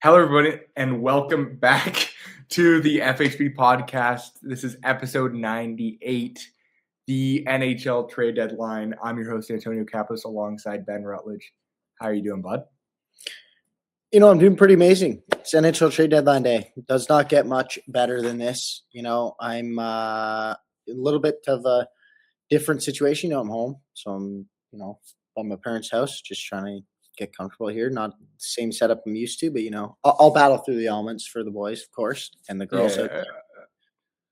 Hello, everybody, and welcome back to the FHB podcast. This is episode 98, the NHL Trade Deadline. I'm your host, Antonio Kapos, alongside Ben Rutledge. How are you doing, bud? I'm doing pretty amazing. It's NHL Trade Deadline day. It does not get much better than this. I'm a little bit of a different situation. I'm home, so I'm, at my parents' house, just trying to get comfortable here. Not the same setup I'm used to, but I'll battle through the elements for the boys, of course, and the girls. Yeah,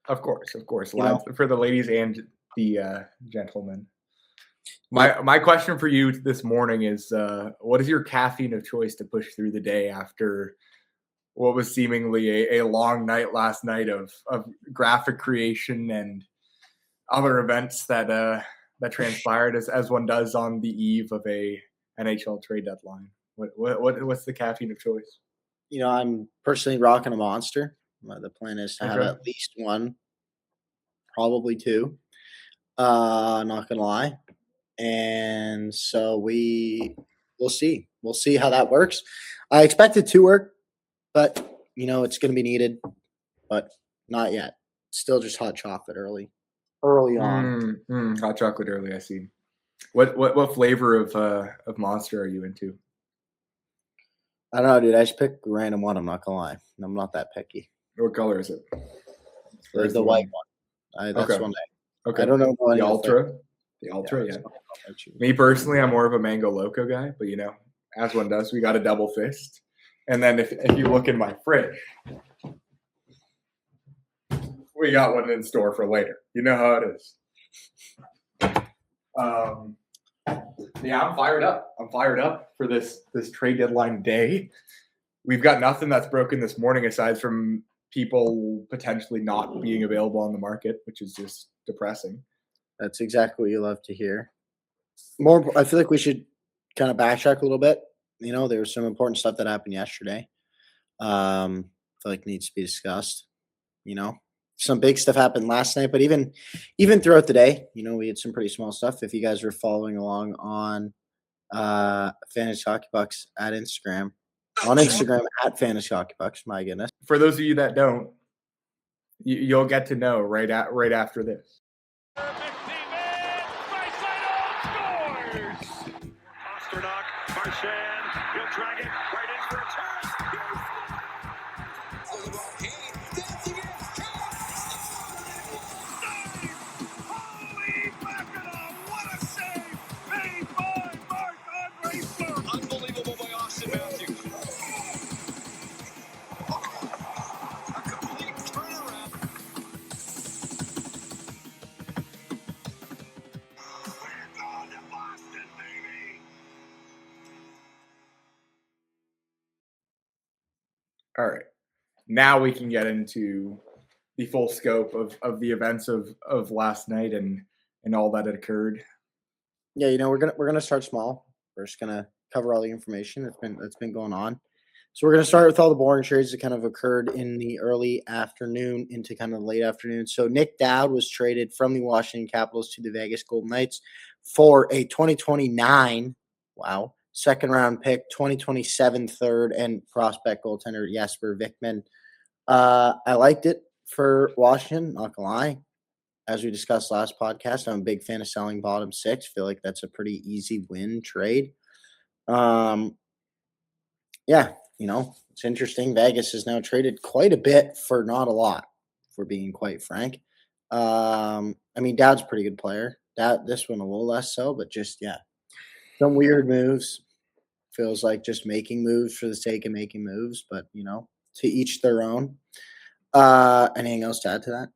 of course. know. For the ladies and the gentlemen. My question for you this morning is, what is your caffeine of choice to push through the day after what was seemingly a long night last night of graphic creation and other events that transpired as one does on the eve of a NHL trade deadline? What's the caffeine of choice? I'm personally rocking a Monster. The plan is to have at least one, probably two. Not gonna lie. And so we'll see. We'll see how that works. I expect it to work, but it's going to be needed, but not yet. Still just hot chocolate early on. Hot chocolate early. I see. What flavor of Monster are you into? I don't know, dude. I just pick a random one. I'm not gonna lie. I'm not that picky. What color is it? The white one. That's one. Okay. I don't know the Ultra. The Ultra, yeah. Me personally, I'm more of a Mango Loco guy, but as one does, we got a double fist. And then if you look in my fridge, we got one in store for later. You know how it is. I'm fired up. I'm fired up for this trade deadline day. We've got nothing that's broken this morning aside from people potentially not being available on the market, which is just depressing. That's exactly what you love to hear. I feel like we should kind of backtrack a little bit. There was some important stuff that happened yesterday. I feel like needs to be discussed. Some big stuff happened last night, but even throughout the day, we had some pretty small stuff. If you guys were following along on Fantasy Hockey Bucks at Instagram, at Fantasy Hockey Bucks, my goodness. For those of you that don't, you'll get to know right after this. He'll drag it right in for a turn. Holy mackerel, what a save made by Marc-Andre Fleury. Unbelievable by Austin Matthews. A complete turnaround. We're going to Boston, baby. All right. Now we can get into the full scope of the events of last night and all that had occurred. Yeah, we're gonna start small. We're just gonna cover all the information that's been going on. So we're gonna start with all the boring trades that kind of occurred in the early afternoon into kind of the late afternoon. So Nick Dowd was traded from the Washington Capitals to the Vegas Golden Knights for a 2029, second round pick, 2027 third, and prospect goaltender Jesper Vikman. I liked it for Washington, not gonna lie. As we discussed last podcast, I'm a big fan of selling bottom six. Feel like that's a pretty easy win trade. It's interesting. Vegas has now traded quite a bit for not a lot, for being quite frank. Dowd's a pretty good player. This one a little less so, but just some weird moves. Feels like just making moves for the sake of making moves, but to each their own. Anything else to add to that?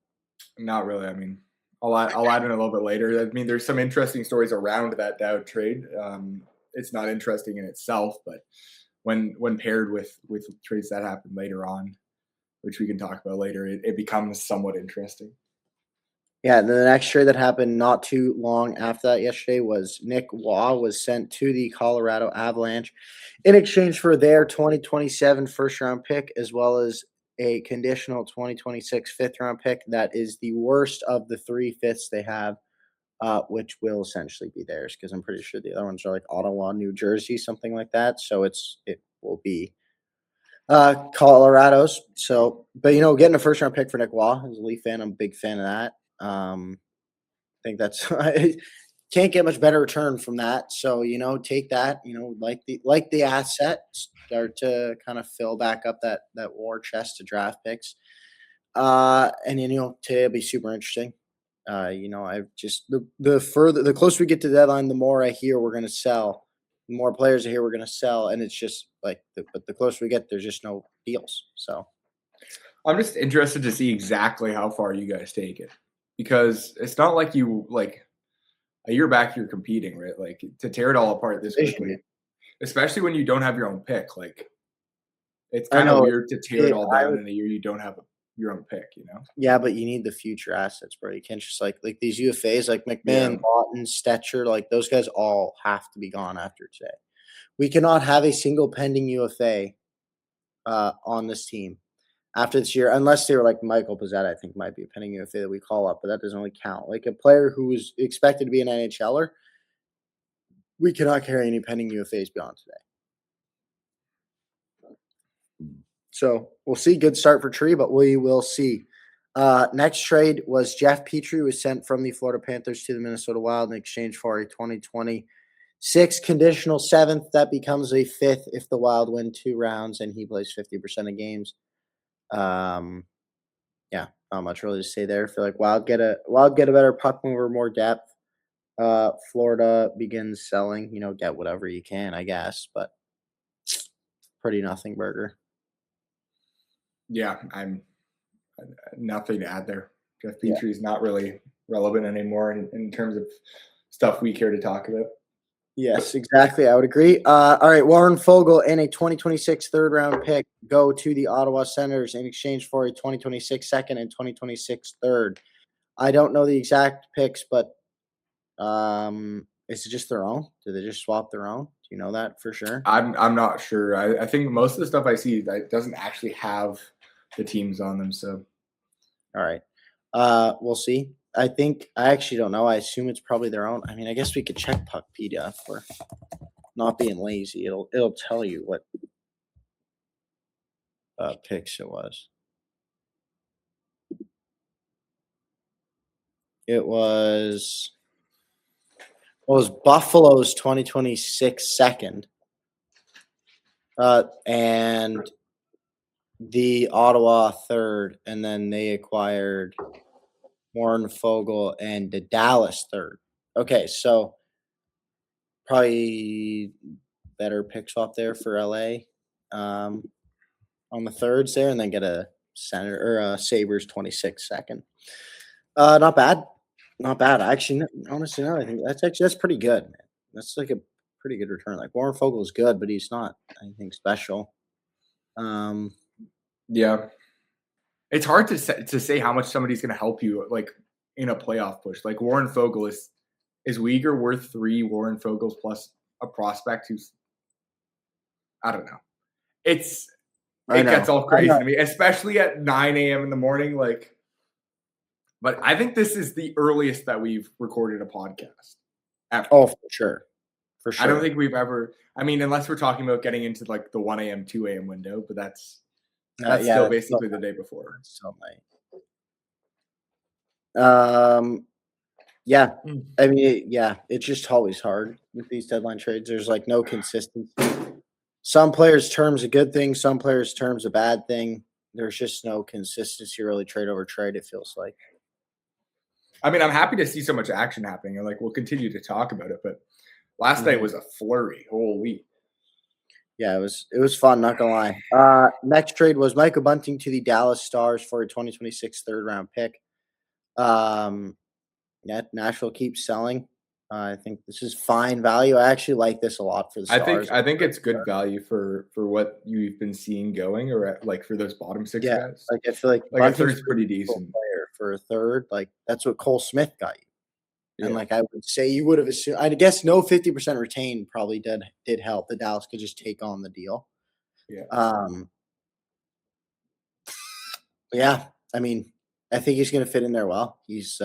Not really. I'll add in a little bit later. There's some interesting stories around that Dowd trade. It's not interesting in itself, but when paired with trades that happen later on, which we can talk about later, it becomes somewhat interesting. Yeah, the next trade that happened not too long after that yesterday was Nick Waugh was sent to the Colorado Avalanche in exchange for their 2027 first-round pick as well as a conditional 2026 fifth-round pick. That is the worst of the 3 fifths they have, which will essentially be theirs because I'm pretty sure the other ones are like Ottawa, New Jersey, something like that. So it will be Colorado's. So, but getting a first round pick for Nick Waugh as a Leaf fan, I'm a big fan of that. I think that's I can't get much better return from that. So, take that, like the asset, start to kind of fill back up that war chest to draft picks. And today will be super interesting. I've just the closer we get to the deadline, the more I hear we're gonna sell, the more players I hear we're gonna sell, and it's just like but the closer we get, there's just no deals. So I'm just interested to see exactly how far you guys take it, because it's not like you like a year back you're competing, right? Like to tear it all apart this vision, quickly, especially when you don't have your own pick. Like it's I kind of know weird to tear it all I down would, in a year you don't have your own pick. yeah, but you need the future assets, bro. You can't just like these UFAs like Yeah. McMahon, Lawton, Stetcher, like those guys all have to be gone after today. We cannot have a single pending UFA on this team after this year, unless they were like Michael Pizzetta, I think might be a pending UFA that we call up, but that doesn't really count. Like a player who is expected to be an NHLer, we cannot carry any pending UFAs beyond today. So we'll see. Good start for Tree, but we will see. Next trade was Jeff Petrie, who was sent from the Florida Panthers to the Minnesota Wild in exchange for a 2026 conditional seventh. That becomes a fifth if the Wild win 2 rounds and he plays 50% of games. Yeah, not much really to say there. I feel like Wild get a better puck mover, more depth. Florida begins selling. Get whatever you can, I guess, but pretty nothing burger. Yeah, I'm nothing to add there. Jeff Petrie is not really relevant anymore in terms of stuff we care to talk about. Yes, exactly. I would agree. All right, Warren Fogle and a 2026 third-round pick go to the Ottawa Senators in exchange for a 2026 second and 2026 third. I don't know the exact picks, but is it just their own? Do they just swap their own? Do you know that for sure? I'm not sure. I think most of the stuff I see that doesn't actually have the teams on them. So, all right, we'll see. I actually don't know. I assume it's probably their own. I mean, I guess we could check Puckpedia if we're not being lazy. It'll tell you what picks it was. It was Buffalo's 2026 second, and the Ottawa third, and then they acquired Warren Fogle and the Dallas third. Okay, so probably better pick swap there for LA on the thirds there, and then get a Senator or a Sabres 26 second. Not bad. Not bad. Actually, honestly, no, I think that's pretty good. Man. That's like a pretty good return. Like Warren Fogle is good, but he's not anything special. Yeah, it's hard to say how much somebody's going to help you like in a playoff push. Like Warren Fogle is Uyghur worth 3 Warren Fogles plus a prospect who's I don't know. It gets all crazy to me, especially at 9 a.m. in the morning. Like, but I think this is the earliest that we've recorded a podcast. Ever. Oh, for sure. For sure. I don't think we've ever. I mean, unless we're talking about getting into like the 1 a.m., 2 a.m. window, but that's still basically the day before. So late. Yeah. I mean, it's just always hard with these deadline trades. There's like no consistency. Some players' terms a good thing, some players' terms a bad thing. There's just no consistency really trade over trade, it feels like. I mean, I'm happy to see so much action happening, and like we'll continue to talk about it. But last night was a flurry. Holy. Yeah, it was fun, not gonna lie. Next trade was Michael Bunting to the Dallas Stars for a 2026 third-round pick. Nashville keeps selling. I think this is fine value. I actually like this a lot for the Stars. I think it's good value for what you've been seeing going, or like for those bottom 6 guys. Like I feel like a third's pretty decent player for a third. Like that's what Cole Smith got you. And like I would say, you would have assumed. I guess no 50% retained probably did help. The Dallas could just take on the deal. Yeah. Yeah. I mean, I think he's going to fit in there well. He's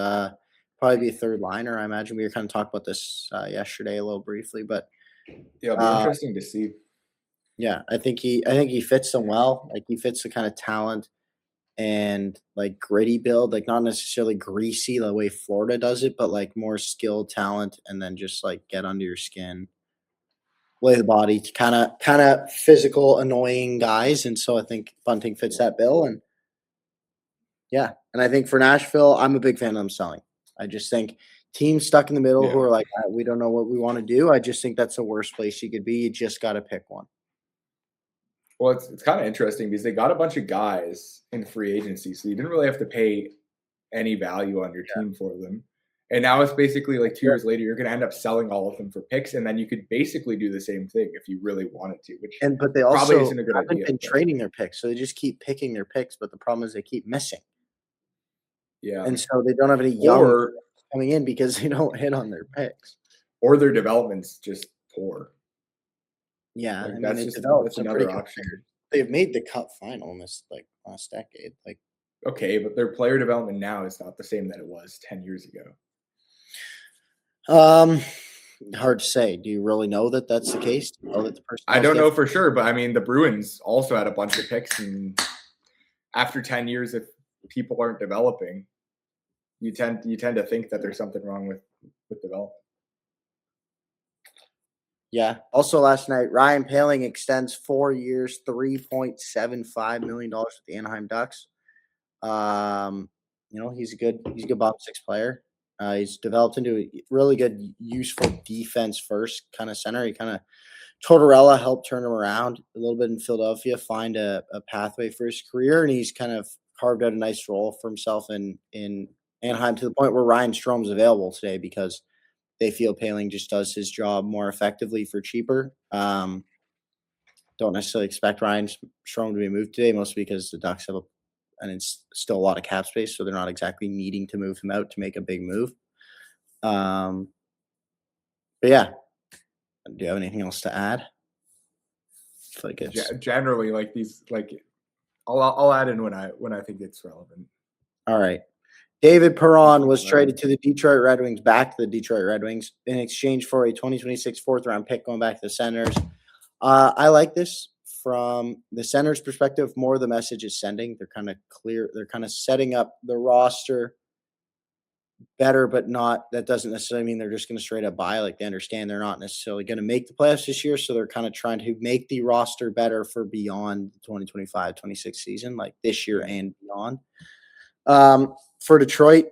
probably be a third liner. I imagine we were kind of talking about this yesterday a little briefly, but yeah, it'll be interesting to see. Yeah, I think he fits them well. Like, he fits the kind of talent and, like, gritty build, like, not necessarily greasy the way Florida does it, but, like, more skill, talent, and then just, like, get under your skin, lay the body, kinda physical, annoying guys, and so I think Bunting fits that bill, and yeah, and I think for Nashville, I'm a big fan of them selling. I just think teams stuck in the middle who Yeah. are like, "We don't know what we wanna do," I just think that's the worst place you could be, you just gotta pick one. Well, it's kind of interesting because they got a bunch of guys in free agency, so you didn't really have to pay any value on your team for them. And now it's basically like 2 years later, you're going to end up selling all of them for picks, and then you could basically do the same thing if you really wanted to, which But they probably also isn't a good haven't idea. been But trading their picks, so they just keep picking their picks, but the problem is they keep missing. yeah, And so they don't have any young or coming in because they don't hit on their picks. their development's just poor. Yeah, I Like mean, that's they just developed that's some pretty another good option. players. They've made the cup final in this, like, last decade, like Okay, but their player development now is not the same that it was 10 years ago. um, hard to say. Do you really know that that's the case? Do you know that the person I don't know for sure, but I mean, the Bruins also had a bunch of picks, and after 10 years, if people aren't developing, you tend to think that there's something wrong with development. Yeah. Also last night, Ryan Paling extends 4 years, $3.75 million with the Anaheim Ducks. He's a good bottom six player. He's developed into a really good, useful defense first kind of center. He kind of Tortorella helped turn him around a little bit in Philadelphia, find a pathway for his career, and he's kind of carved out a nice role for himself in Anaheim to the point where Ryan Strom's available today because they feel Paling just does his job more effectively for cheaper. Don't necessarily expect Ryan Strome to be moved today, mostly because the Ducks have and it's still a lot of cap space, so they're not exactly needing to move him out to make a big move. Um, but yeah, do you have anything else to add? I feel like it's Generally, like these, like I'll add in when I think it's relevant. all right. David Perron was traded to the Detroit Red Wings, back to the Detroit Red Wings, in exchange for a 2026 fourth-round pick going back to the Senators. I like this from the Senators' perspective. More of the message is sending. They're kind of clear. They're kind of setting up the roster better, but not. That doesn't necessarily mean they're just going to straight up buy. Like, they understand they're not necessarily going to make the playoffs this year, so they're kind of trying to make the roster better for beyond the 2025-26 season, like this year and beyond. For Detroit,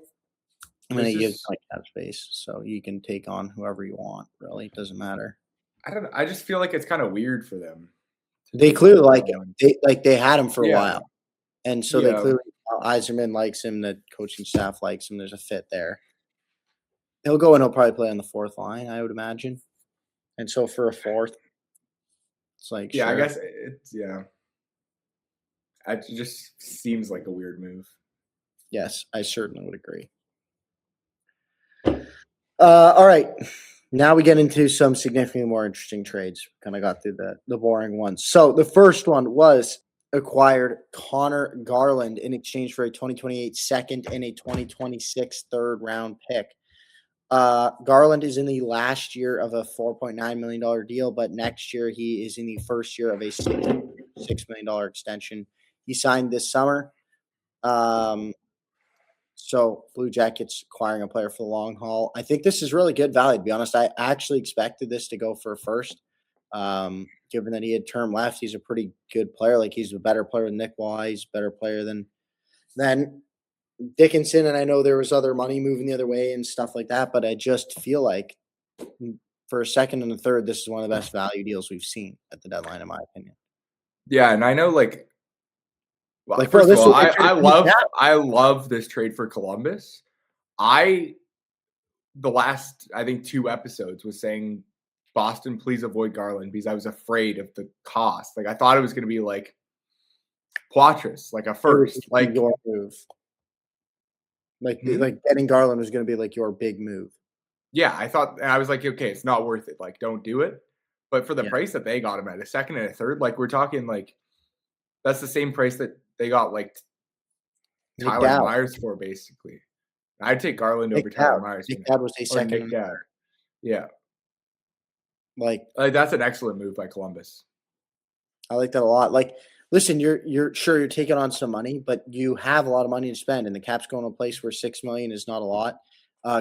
I'm going to give like cap space, so you can take on whoever you want. Really, it doesn't matter. I don't know. I just feel like it's kind of weird for them. They clearly like him. They had him for a while, and so they clearly Yzerman likes him. The coaching staff likes him. There's a fit there. He'll go and he'll probably play on the fourth line, I would imagine. And so for a fourth, it's like sure. I guess it's It just seems like a weird move. Yes, I certainly would agree. All right. Now we get into some significantly more interesting trades. Kind of got through the boring ones. So the first one was acquired Connor Garland in exchange for a 2028 second and a 2026 third round pick. Garland is in the last year of a $4.9 million deal, but next year he is in the first year of a $6 million extension. He signed this summer. So Blue Jackets acquiring a player for the long haul. I think this is really good value, to be honest. I actually expected this to go for a first. Given that he had term left, he's a pretty good player. Like, he's a better player than Nick Waugh. He's a better player than Dickinson. And I know there was other money moving the other way and stuff like that, but I just feel like for a second and a third, this is one of the best value deals we've seen at the deadline, in my opinion. Yeah, and I know, like, well, Like, first of all, I love this trade for Columbus. The last, I think, 2 episodes was saying, Boston, please avoid Garland, because I was afraid of the cost. Like, I thought it was going to be like Poitras, like a first, like your move. Like getting Garland was going to be like your big move. Yeah, I thought, and I was like, okay, it's not worth it. Like, don't do it. But for the price that they got him at, a second and a third, like, we're talking like that's the same price that they got like Tyler Myers for, basically. I'd take Garland over Tyler Myers. Nick Dowd was a second. Yeah. Like, that's an excellent move by Columbus. I like that a lot. Like, listen, you're sure you're taking on some money, but you have a lot of money to spend, and the cap's going to a place where $6 million is not a lot.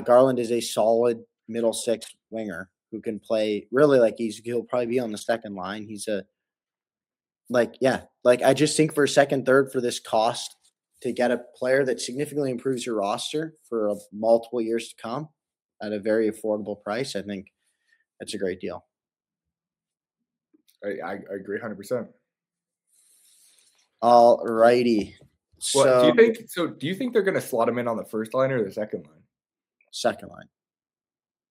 Garland is a solid middle six winger who can play really like he'll probably be on the second line. He's a I just think for a second, third for this cost to get a player that significantly improves your roster for multiple years to come at a very affordable price, I think that's a great deal. I agree 100%. All righty. Well, So do you think they're going to slot him in on the first line or the second line? second line.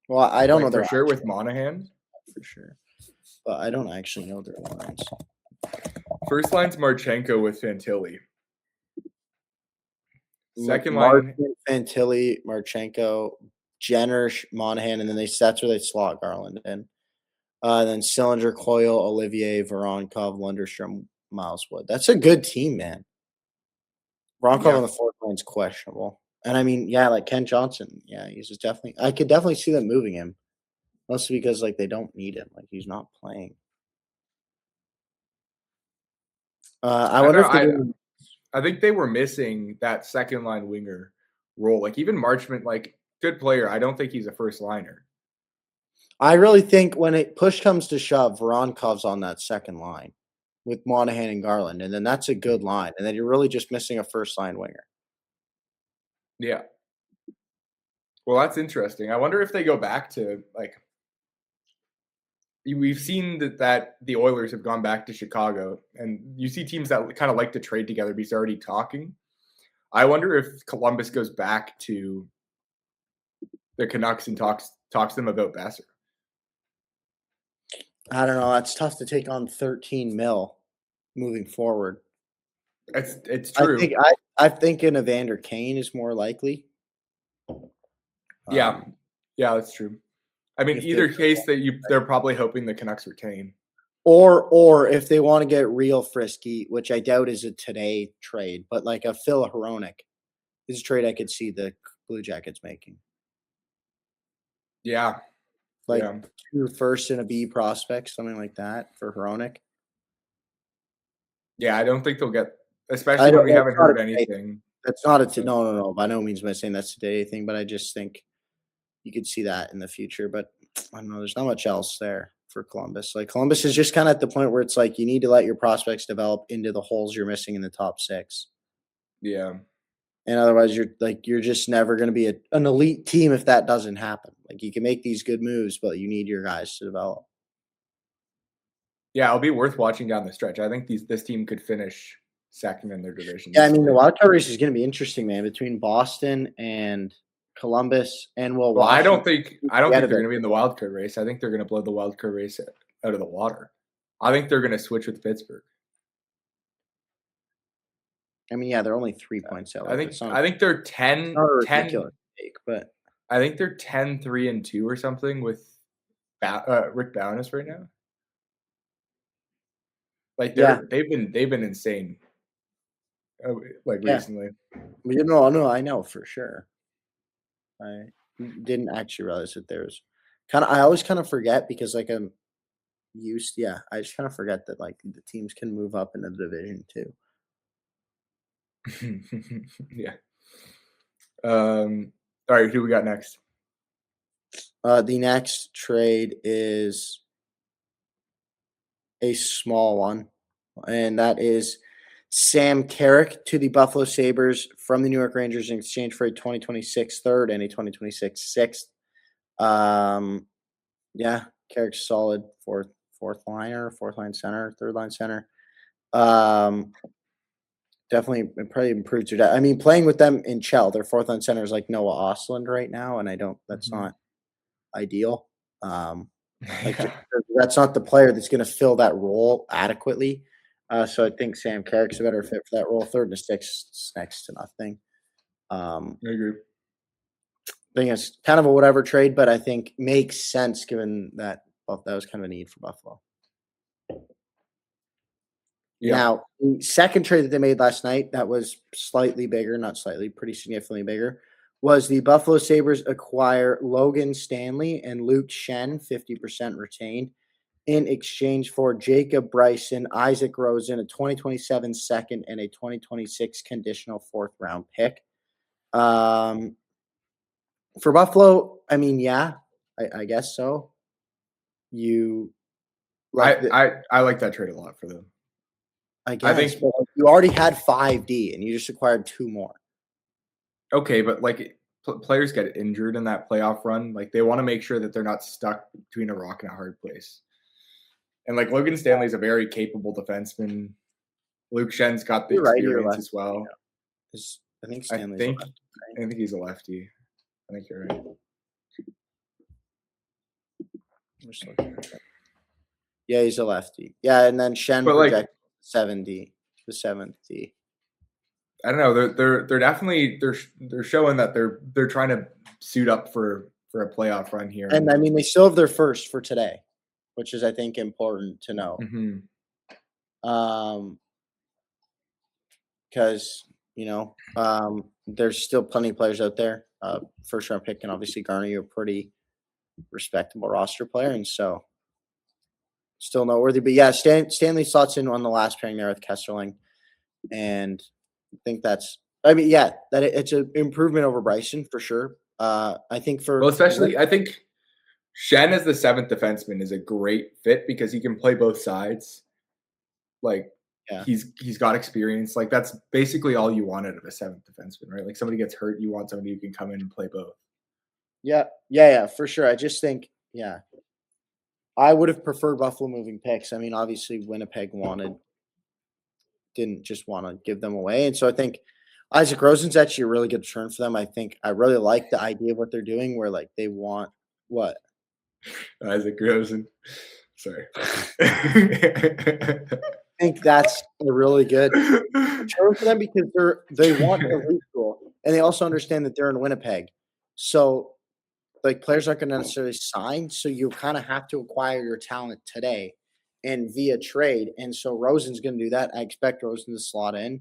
Well, I don't know For their sure with Monahan. for sure, but I don't actually know their lines. First line's Marchenko with Fantilli. Second Martin, line, Fantilli, Marchenko, Jenner, Monahan, and then that's where they slot Garland in. Then Sillinger, Coyle, Olivier, Voronkov, Lundstrom, Miles Wood. That's a good team, man. Voronkov on the fourth line is questionable. And I mean, yeah, like Ken Johnson, yeah, he's just definitely. I could definitely see them moving him, mostly because like they don't need him, like he's not playing. I wonder if they're I think they were missing that second line winger role. Like even Marchment, like good player. I don't think he's a first liner. I really think when push comes to shove, Voronkov's on that second line with Monahan and Garland, and then that's a good line. And then you're really just missing a first line winger. Yeah. Well, that's interesting. I wonder if they go back to like we've seen that the Oilers have gone back to Chicago, and you see teams that kind of like to trade together because they're already talking. I wonder if Columbus goes back to the Canucks and talks to them about Besser. I don't know. That's tough to take on 13 mil moving forward. It's true. I'm thinking Evander Kane is more likely. Yeah, that's true. I mean, either case they're probably hoping the Canucks retain. Or if they want to get real frisky, which I doubt is a today trade, but like a Phil Hronek is a trade I could see the Blue Jackets making. Yeah. Like 2 firsts and a B prospects, something like that for Hronek. Yeah, I don't think they'll get, especially when we haven't heard anything. That's not no. By no means am I saying that's today thing, but I just think you could see that in the future. But I don't know. There's not much else there for Columbus. Like Columbus is just kind of at the point where it's like you need to let your prospects develop into the holes you're missing in the top 6. Yeah. And otherwise, you're just never going to be an elite team if that doesn't happen. Like you can make these good moves, but you need your guys to develop. Yeah, it'll be worth watching down the stretch. I think this team could finish second in their division. Yeah, I mean the wildcard race is going to be interesting, man. Between Boston and Columbus and I don't think they're going to be in the wildcard race. I think they're going to blow the wildcard race out of the water. I think they're going to switch with Pittsburgh. I mean, yeah, they're only 3 points out. I think they're 10 take, but I think they're 10-3-2 or something with Rick Bowness right now. Like they've been insane. Recently. No, I know for sure. I didn't actually realize that there's I always kind of forget because like I'm used. Yeah, I just kind of forget that like the teams can move up into the division too. Yeah. All right, who we got next? The next trade is a small one, and that is Sam Carrick to the Buffalo Sabres from the New York Rangers in exchange for a 2026 third and a 2026 sixth. Yeah, Carrick's solid fourth line center, third line center. Definitely probably improves your depth. I mean, playing with them in Chell, their fourth line center is like Noah Ostlund right now, and that's not ideal. That's not the player that's going to fill that role adequately. So I think Sam Carrick's a better fit for that role. Third and sixth is next to nothing. I agree. I think it's kind of a whatever trade, but I think makes sense given that that was kind of a need for Buffalo. Yeah. Now, the second trade that they made last night that was slightly bigger, not slightly, pretty significantly bigger, was the Buffalo Sabres acquire Logan Stanley and Luke Shen, 50% retained, in exchange for Jacob Bryson, Isaac Rosen, a 2027 second, and a 2026 conditional 4th-round pick. For Buffalo, I mean, yeah, I guess so. You like I like that trade a lot for them. I guess, think- but you already had 5D and you just acquired 2 more. Okay, but like players get injured in that playoff run. Like they want to make sure that they're not stuck between a rock and a hard place. And like Logan Stanley's a very capable defenseman. Luke Schen's got the You're right, you're experience left. as well. I think I Stanley's think left, I think he's a lefty. I think you're right. I'm just looking at that. Yeah, he's a lefty. Yeah, and then Shen But, like- projected 7D, the 7th D. I don't know. They're definitely they're showing that they're trying to suit up for a playoff run here. And I mean, they still have their first for today, which is, I think, important to know. Mhm. Because, there's still plenty of players out there. First round pick can obviously garner you a pretty respectable roster player. And so still noteworthy. But yeah, Stanley slots in on the last pairing there with Kesselring. And I think it's an improvement over Bryson for sure. I think Well, especially I think Shen as the 7th defenseman is a great fit because he can play both sides. Like Yeah. he's got experience. Like that's basically all you want out of a 7th defenseman, right? Like somebody gets hurt, you want somebody who can come in and play both. Yeah, for sure. I just think, I would have preferred Buffalo moving picks. I mean, obviously Winnipeg didn't just want to give them away. And so I think Isaac Rosen's actually a really good return for them. I think I really like the idea of what they're doing where like they want what? Isaac Rosen. Sorry. I think that's a really good return for them because they want to retool and they also understand that they're in Winnipeg. So like players aren't going to necessarily sign. So you kind of have to acquire your talent today and via trade. And so Rosen's going to do that. I expect Rosen to slot in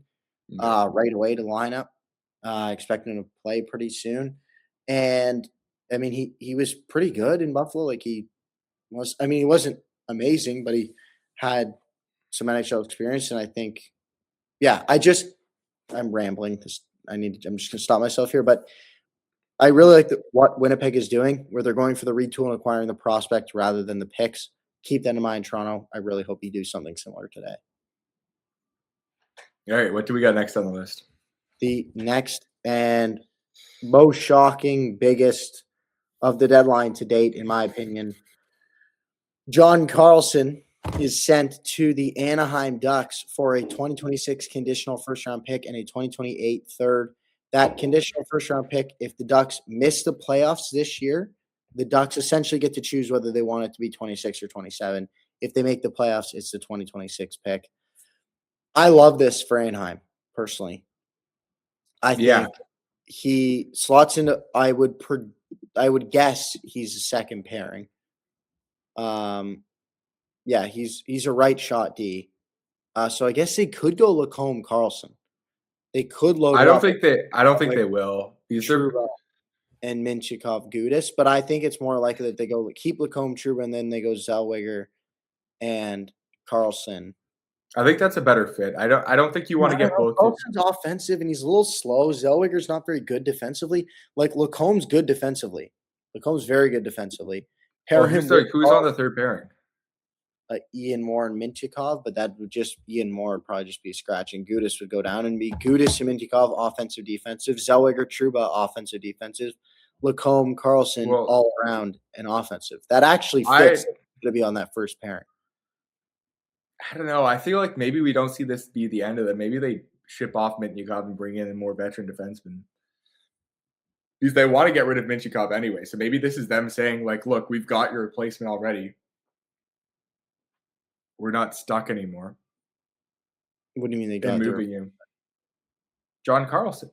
right away to lineup. I expect him to play pretty soon. And I mean, he was pretty good in Buffalo. Like he wasn't amazing, but he had some NHL experience. And I think, I'm rambling because I'm just going to stop myself here. But I really like what Winnipeg is doing, where they're going for the retool and acquiring the prospect rather than the picks. Keep that in mind, Toronto. I really hope you do something similar today. All right, what do we got next on the list? The next and most shocking, biggest of the deadline to date, in my opinion, John Carlson is sent to the Anaheim Ducks for a 2026 conditional first-round pick and a 2028 third. That conditional first-round pick, if the Ducks miss the playoffs this year, the Ducks essentially get to choose whether they want it to be 26 or 27. If they make the playoffs, it's the 2026 pick. I love this for Anaheim, personally. I think he slots into – I would guess he's a second pairing. He's a right shot D. So I guess they could go Lacombe Carlson. They could load. I don't think they will. Trouba and Minchikov Gudis, but I think it's more likely that they go keep Lacombe Trouba and then they go Zellweger and Carlson. I think that's a better fit. I don't think you want to get both. Carlson's offensive and he's a little slow. Zellweger's not very good defensively. Like Lacombe's good defensively. Lacombe's very good defensively. Who's on the third pairing? Ian Moore and Mintyukov, but that would just Ian Moore would probably just be a scratch, and Gudis would go down and be Gudis and Mintyukov offensive defensive, Zellweger Trouba offensive defensive, Lacombe Carlson all around and offensive. That actually fits to be on that first pairing. I don't know. I feel like maybe we don't see this be the end of it. Maybe they ship off Mintyukov and bring in a more veteran defenseman. Because they want to get rid of Mintyukov anyway. So maybe this is them saying, like, look, we've got your replacement already. We're not stuck anymore. What do you mean they got moving him? John Carlson.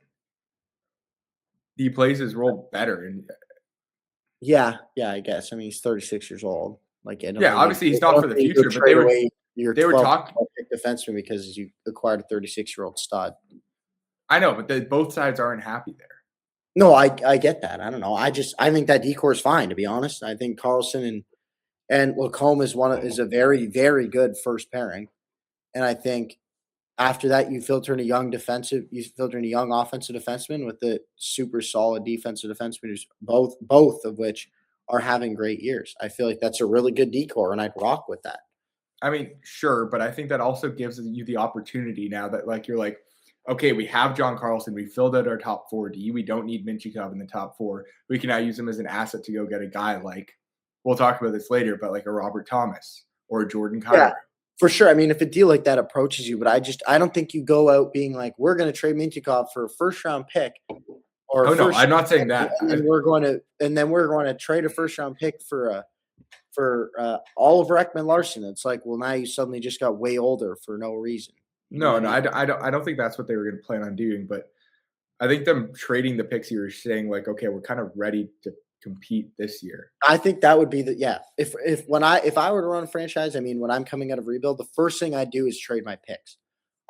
He plays his role better. And I guess. I mean, he's 36 years old. Like, obviously he's not for the future, but they were talking defenseman because you acquired a 36-year-old stud. I know, but both sides aren't happy there. No, I get that. I don't know. I think that decor is fine, to be honest. I think Carlson And Lacombe is a very, very good first pairing. And I think after that, you filter in a young offensive defenseman with a super solid defensive defenseman who's both of which are having great years. I feel like that's a really good decor, and I'd rock with that. I mean, sure, but I think that also gives you the opportunity now that like you're like, okay, we have John Carlson, we filled out our top 4D, we don't need Minchikov in the top 4. We can now use him as an asset to go get a guy like, we'll talk about this later, but like a Robert Thomas or a Jordan Kyrou. Yeah, for sure. I mean, if a deal like that approaches you, but I don't think you go out being like, we're going to trade Minchikov for a first round pick. Oh no, I'm not saying that. And then we're going to trade a first round pick for Oliver Ekman Larson. It's like, well, now you suddenly just got way older for no reason. No, I don't think that's what they were going to plan on doing. But I think them trading the picks, you were saying like, okay, we're kind of ready to compete this year. I think that would be if I were to run a franchise, I mean, when I'm coming out of rebuild, the first thing I'd do is trade my picks.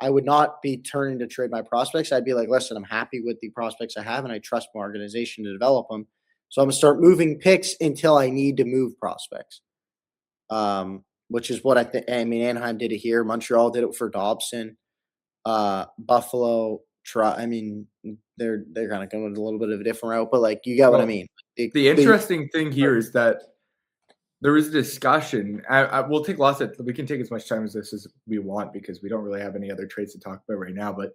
I would not be turning to trade my prospects. I'd be like, listen, I'm happy with the prospects I have, and I trust my organization to develop them. So I'm going to start moving picks until I need to move prospects, which is what I think. I mean, Anaheim did it here. Montreal did it for Dobson. Buffalo, I mean, they're kind of going a little bit of a different route, but like, you get what I mean. The interesting thing here is that there was a discussion. We'll take we can take as much time as this as we want because we don't really have any other trades to talk about right now. But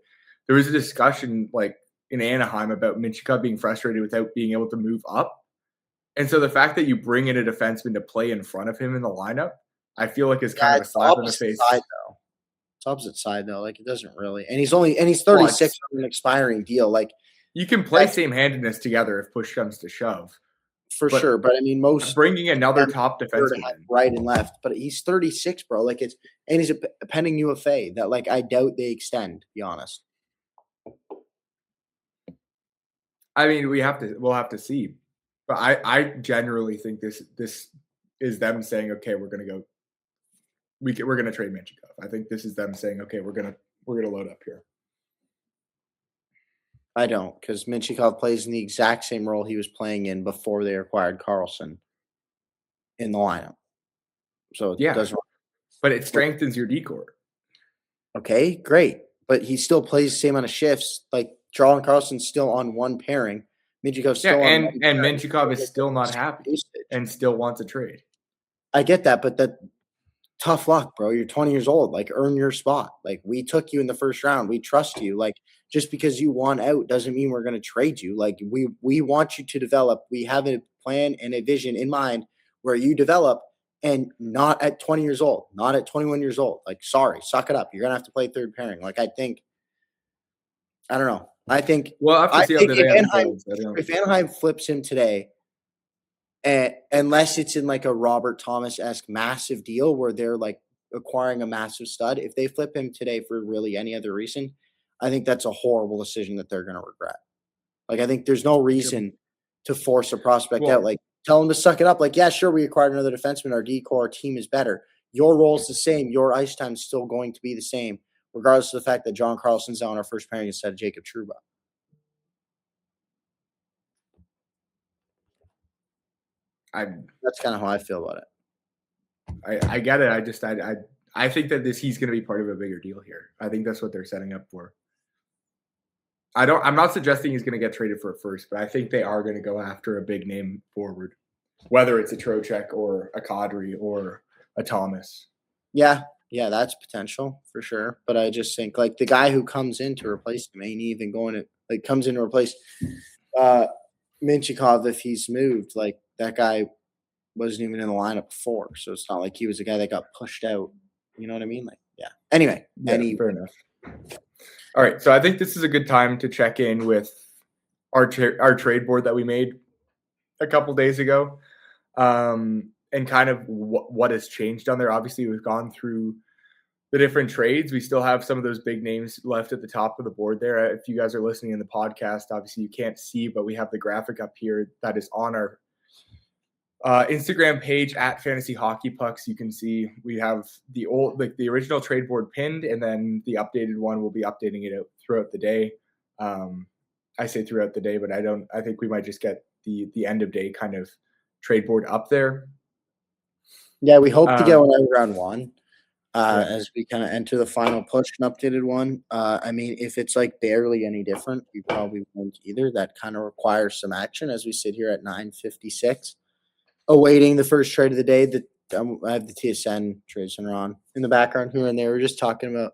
there was a discussion like in Anaheim about Minchikov being frustrated without being able to move up. And so the fact that you bring in a defenseman to play in front of him in the lineup, I feel like is kind of a slap in the face. It's opposite side though. Like it doesn't really, and he's 36 on an expiring deal. Like you can play same-handedness together if push comes to shove. For sure, but I mean, most bringing another top defenseman right and left, but he's 36, bro. Like and he's a pending UFA that like I doubt they extend. To be honest, I mean, we'll have to see, but I generally think this is them saying, okay, we're gonna go, we're gonna trade Minchikov. I think this is them saying, okay, we're gonna load up here. I don't, because Minchikov plays in the exact same role he was playing in before they acquired Carlson in the lineup. So it doesn't. But it strengthens your decor. Okay, great. But he still plays the same amount of shifts. Like Charles and Carlson's still on one pairing. Minchikov's still on one and Minchikov is still not happy and still wants a trade. I get that, but tough luck, bro. You're 20 years old. Like, earn your spot. Like, we took you in the first round. We trust you. Like, just because you want out doesn't mean we're going to trade you. Like, we want you to develop. We have a plan and a vision in mind where you develop, and not at 20 years old, not at 21 years old. Like, sorry, suck it up. You're going to have to play third pairing. Like, I don't know. I think if Anaheim flips him today, unless it's in like a Robert Thomas-esque massive deal where they're like acquiring a massive stud, if they flip him today for really any other reason, I think that's a horrible decision that they're going to regret. Like, I think there's no reason to force a prospect out. Like, tell him to suck it up. Like, yeah, sure, we acquired another defenseman. Our decor, our team is better. Your role is the same. Your ice time is still going to be the same, regardless of the fact that John Carlson's on our first pairing instead of Jacob Trouba. That's kind of how I feel about it. I get it. I think that he's going to be part of a bigger deal here. I think that's what they're setting up for. I'm not suggesting he's going to get traded for a first, but I think they are going to go after a big name forward, whether it's a Trocheck or a Kadri or a Thomas. Yeah, that's potential for sure. But I just think like the guy who comes in to replace him ain't even going to comes in to replace Minchikov if he's moved. Like, that guy wasn't even in the lineup before, so it's not like he was a guy that got pushed out. You know what I mean? Like, yeah. Anyway, fair enough. All right, so I think this is a good time to check in with our trade board that we made a couple days ago, and kind of what has changed on there. Obviously, we've gone through the different trades. We still have some of those big names left at the top of the board there. If you guys are listening in the podcast, obviously you can't see, but we have the graphic up here that is on our Instagram page at Fantasy Hockey Pucks. You can see we have the the original trade board pinned, and then the updated one. We'll be updating it out throughout the day. I say throughout the day, but I think we might just get the end of day kind of trade board up there. Yeah, we hope to get Um, one out round one. Yeah. As we kind of enter the final push, an updated one. I mean, if it's like barely any different, we probably won't either. That kind of requires some action as we sit here at 9:56, awaiting the first trade of the day. That I have the TSN trade center on in the background here, and they were just talking about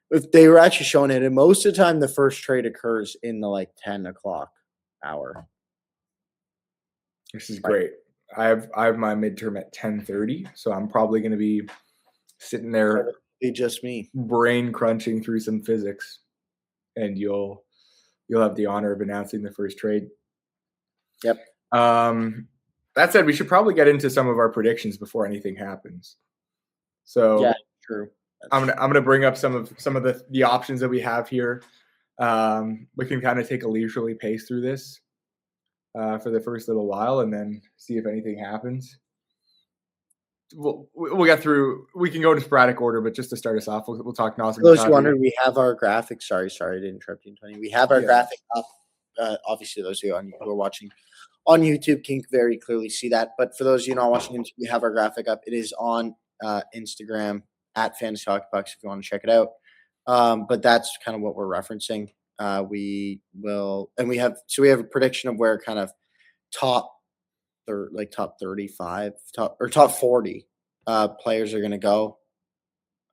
if they were actually showing it. And most of the time, the first trade occurs in the like 10 o'clock hour. This is great. I have my midterm at 10:30, so I'm probably going to be sitting there Be just me. brain crunching through some physics, and you'll have the honor of announcing the first trade. Yep. That said, we should probably get into some of our predictions before anything happens. So Yeah, true. I'm gonna bring up some of the options that we have here. We can kind of take a leisurely pace through this for the first little while, and then see if anything happens. We'll get through. We can go in sporadic order, but just to start us off, we'll talk Nazem. For those who wonder, we have our graphic. Sorry, I didn't interrupt you, Tony. We have our graphic up. Obviously, those of you who are watching on YouTube can very clearly see that. But for those of you not watching YouTube, we have our graphic up. It is on Instagram at Fantasy Hockey Pucks if you want to check it out. But that's kind of what we're referencing. We have a prediction of where kind of top 35, top 40 players are going to go.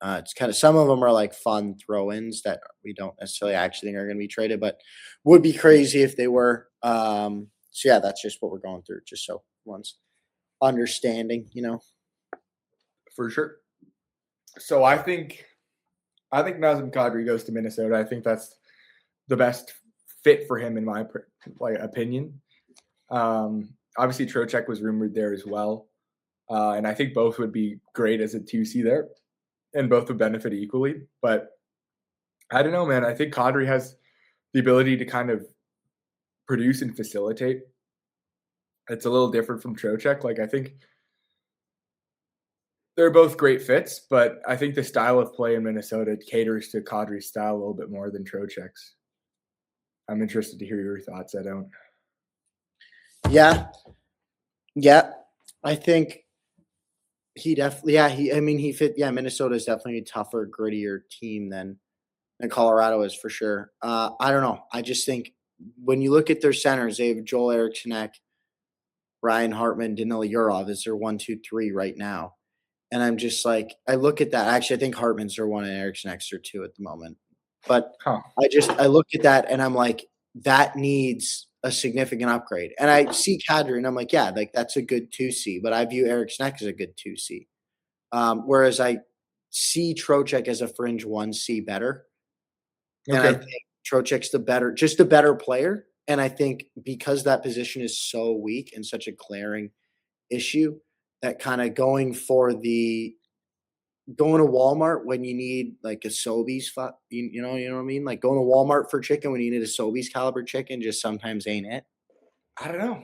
It's kind of some of them are like fun throw-ins that we don't necessarily actually think are going to be traded, but would be crazy if they were. So yeah, that's just what we're going through, just so one's understanding, For sure. So I think Nazem Kadri goes to Minnesota. I think that's the best fit for him in my opinion. Obviously, Trocheck was rumored there as well, and I think both would be great as a 2C there, and both would benefit equally. But I don't know, man. I think Kadri has the ability to kind of produce and facilitate. It's a little different from Trocheck. Like, I think they're both great fits, but I think the style of play in Minnesota caters to Kadri's style a little bit more than Trocheck's. I'm interested to hear your thoughts. I don't. Yeah. I think he definitely. Yeah, he fit. Yeah, Minnesota is definitely a tougher, grittier team than Colorado is for sure. I don't know. I just think when you look at their centers, they have Joel Eriksson, Ryan Hartman, Danila Yurov is their 1, 2, 3 right now. And I'm just like, I look at that. Actually, I think Hartman's their 1 and Eriksson's their 2 at the moment. But I look at that and I'm like, that needs a significant upgrade. And I see Kadri and I'm like, yeah, like that's a good 2C. But I view Eriksson as a good 2C. Whereas I see Trocheck as a fringe 1C better. And I think Trocheck's the better player. And I think because that position is so weak and such a glaring issue, that kind of going to Walmart when you need like a Sobeys, you know what I mean? Like going to Walmart for chicken when you need a Sobeys caliber chicken just sometimes ain't it. I don't know.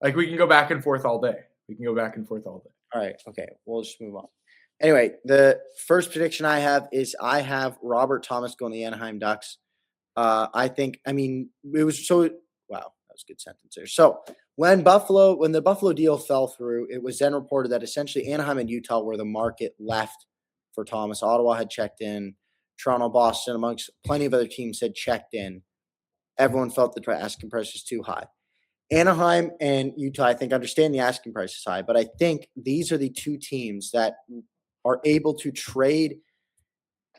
We can go back and forth all day. All right. Okay. We'll just move on. Anyway, the first prediction I have is Robert Thomas going to the Anaheim Ducks. Wow, that was a good sentence there. So when the Buffalo deal fell through, it was then reported that essentially Anaheim and Utah were the market left for Thomas. Ottawa had checked in. Toronto, Boston, amongst plenty of other teams had checked in. Everyone felt the asking price was too high. Anaheim and Utah, I think, understand the asking price is high, but I think these are the two teams that are able to trade.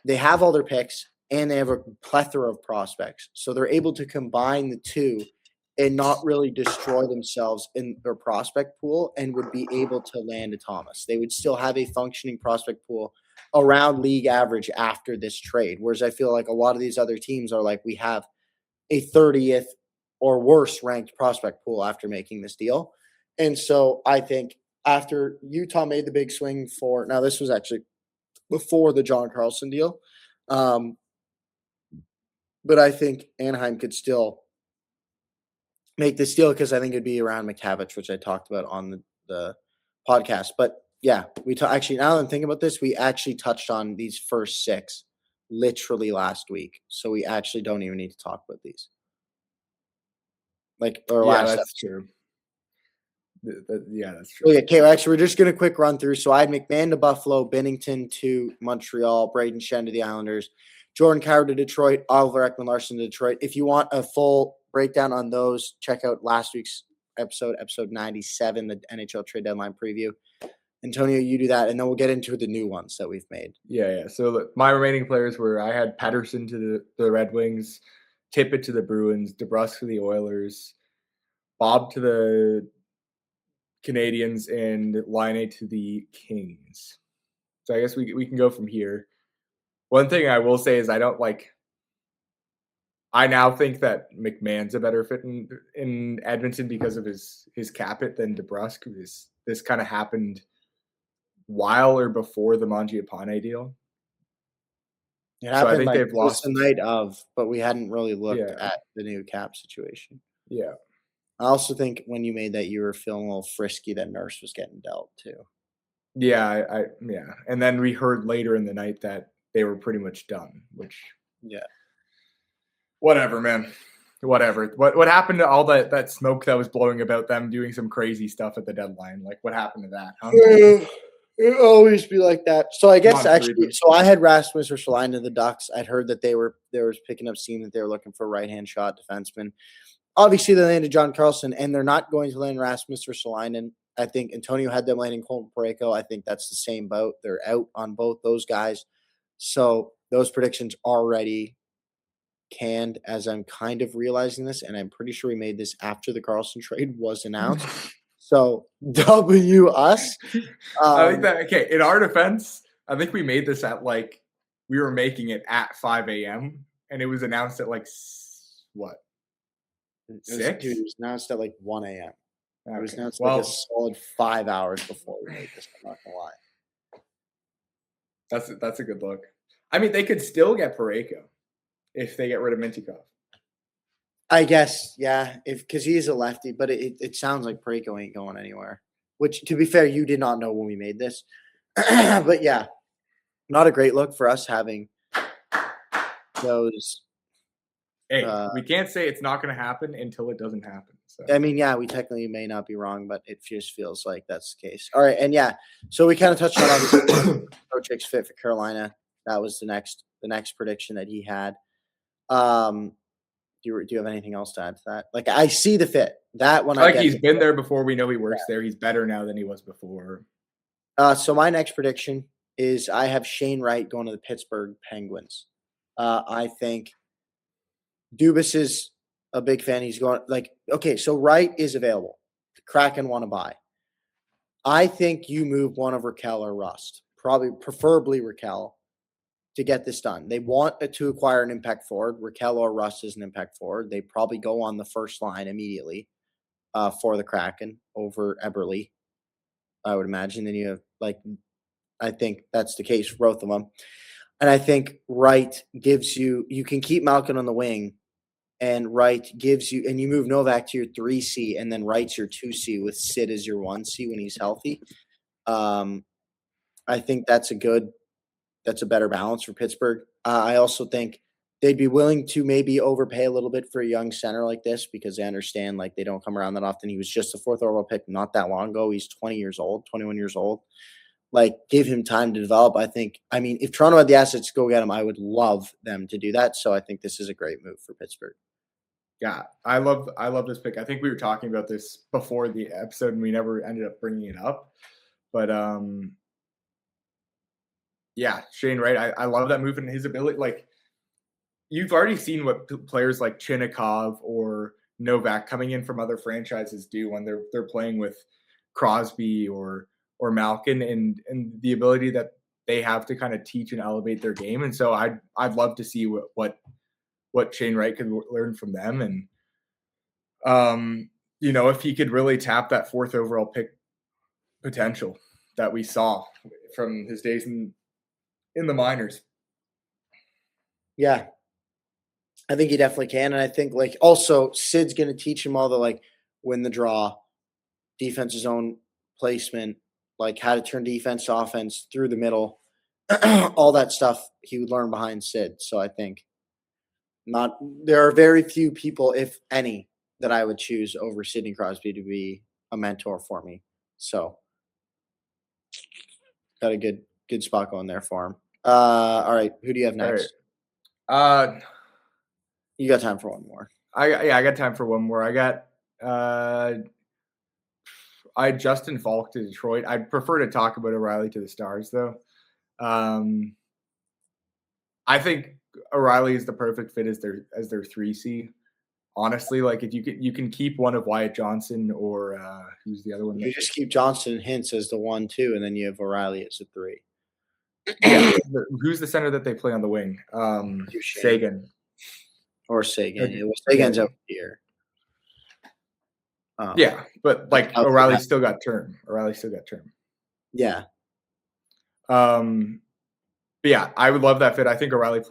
They have all their picks and they have a plethora of prospects. So they're able to combine the two and not really destroy themselves in their prospect pool and would be able to land a Thomas. They would still have a functioning prospect pool around league average after this trade. Whereas I feel like a lot of these other teams are like, we have a 30th or worse ranked prospect pool after making this deal. And so I think after Utah made the big swing now this was actually before the John Carlson deal. But I think Anaheim could still make this deal because I think it'd be around McTavish, which I talked about on the podcast. But yeah, actually, now that I'm thinking about this, we actually touched on these first 6 literally last week. So we actually don't even need to talk about these. That's true. Yeah, that's true. Oh, yeah, okay, actually, we're just going to quick run through. So I had McMahon to Buffalo, Binnington to Montreal, Braden Shen to the Islanders, Jordan Kyrou to Detroit, Oliver Ekman-Larsson to Detroit. If you want a full breakdown on those, check out last week's episode 97, the NHL Trade Deadline preview. Antonio, you do that, and then we'll get into the new ones that we've made. Yeah. So look, my remaining players were I had Patterson to the Red Wings, Tippett to the Bruins, DeBrusk to the Oilers, Bob to the Canadians, and Laine to the Kings. So I guess we can go from here. One thing I will say is I now think that McMahon's a better fit in Edmonton because of his cap it than DeBrusk. This kind of happened while or before the Mangiapane deal. It happened I think they've just lost the night of, but we hadn't really looked Yeah. at the new cap situation. Yeah. I also think when you made that, you were feeling a little frisky that Nurse was getting dealt too. Yeah, yeah. And then we heard later in the night that they were pretty much done, which Yeah. whatever, man. Whatever. What happened to all that smoke that was blowing about them doing some crazy stuff at the deadline? Like what happened to that? Huh? It always be like that. So I guess Not actually, really. so I had Rasmus Ristolainen to the Ducks. I'd heard that they were picking up steam, that they were looking for a right-hand shot defenseman. Obviously, they landed John Carlson, and they're not going to land Rasmus Ristolainen. I think Antonio had them landing Colton Parayko. I think that's the same boat. They're out on both those guys. So those predictions already canned as I'm kind of realizing this, and I'm pretty sure we made this after the Carlson trade was announced. So W us. I think that okay. In our defense, I think we made this at we were making it at 5 a.m. and it was announced at what? It 6? was announced at 1 a.m. It was Okay. announced Well, a solid 5 hours before we made this. I'm not gonna lie. that's a good look. I mean, they could still get Parayko if they get rid of Mintyukov. I guess, yeah, because he is a lefty, but it sounds like Parayko ain't going anywhere. Which, to be fair, you did not know when we made this, but yeah, not a great look for us having those. Hey, we can't say it's not going to happen until it doesn't happen. So. I mean, yeah, we technically may not be wrong, but it just feels like that's the case. All right, and yeah, so we kind of touched on obviously Trocheck's fit for Carolina. That was the next prediction that he had. Do you have anything else to add to that? Like, I see the fit. That one, He's been there before. We know he works there. He's better now than he was before. So my next prediction is I have Shane Wright going to the Pittsburgh Penguins. I think Dubas is a big fan. He's going okay. So Wright is available. The Kraken want to buy. I think you move one of Raquel or Rust, preferably Raquel, to get this done. They want to acquire an impact forward. Raquel or Rust is an impact forward. They probably go on the first line immediately for the Kraken over Eberle, I would imagine. Then you have I think that's the case for both of them. And I think Wright gives you can keep Malkin on the wing, and Wright gives you, and you move Novak to your 3C, and then Wright's your 2C with Sid as your 1C when he's healthy. I think that's a better balance for Pittsburgh. I also think they'd be willing to maybe overpay a little bit for a young center like this because they understand they don't come around that often. He was just a 4th overall pick not that long ago. He's 21 years old. Give him time to develop. I mean, if Toronto had the assets to go get him, I would love them to do that. So I think this is a great move for Pittsburgh. Yeah, I love this pick. I think we were talking about this before the episode and we never ended up bringing it up. But yeah, Shane Wright, I love that move and his ability. You've already seen what players like Chinnikov or Novak coming in from other franchises do when they're playing with Crosby or Malkin and the ability that they have to kind of teach and elevate their game. And so I'd love to see what Shane Wright could learn from them. And, if he could really tap that 4th overall pick potential that we saw from his days in the minors. Yeah, I think he definitely can. And I think also Sid's going to teach him all the win the draw, defense zone placement, how to turn defense to offense through the middle, all that stuff he would learn behind Sid. So I think there are very few people, if any, that I would choose over Sidney Crosby to be a mentor for me. So got a good spot going there for him. All right, who do you have All next? right. You got time for one more. I got time for one more. I had Justin Falk to Detroit. I'd prefer to talk about O'Reilly to the Stars, though. I think O'Reilly is the perfect fit as their 3C. Honestly, like if you can keep one of Wyatt Johnson or who's the other one? You just keep Johnson and Hintz as the 1-2, and then you have O'Reilly as a 3. Yeah, who's the center that they play on the wing? Sagan or Sagan. It was Sagan's out here. Yeah, but like O'Reilly still got term. Yeah. But yeah, I would love that fit. I think O'Reilly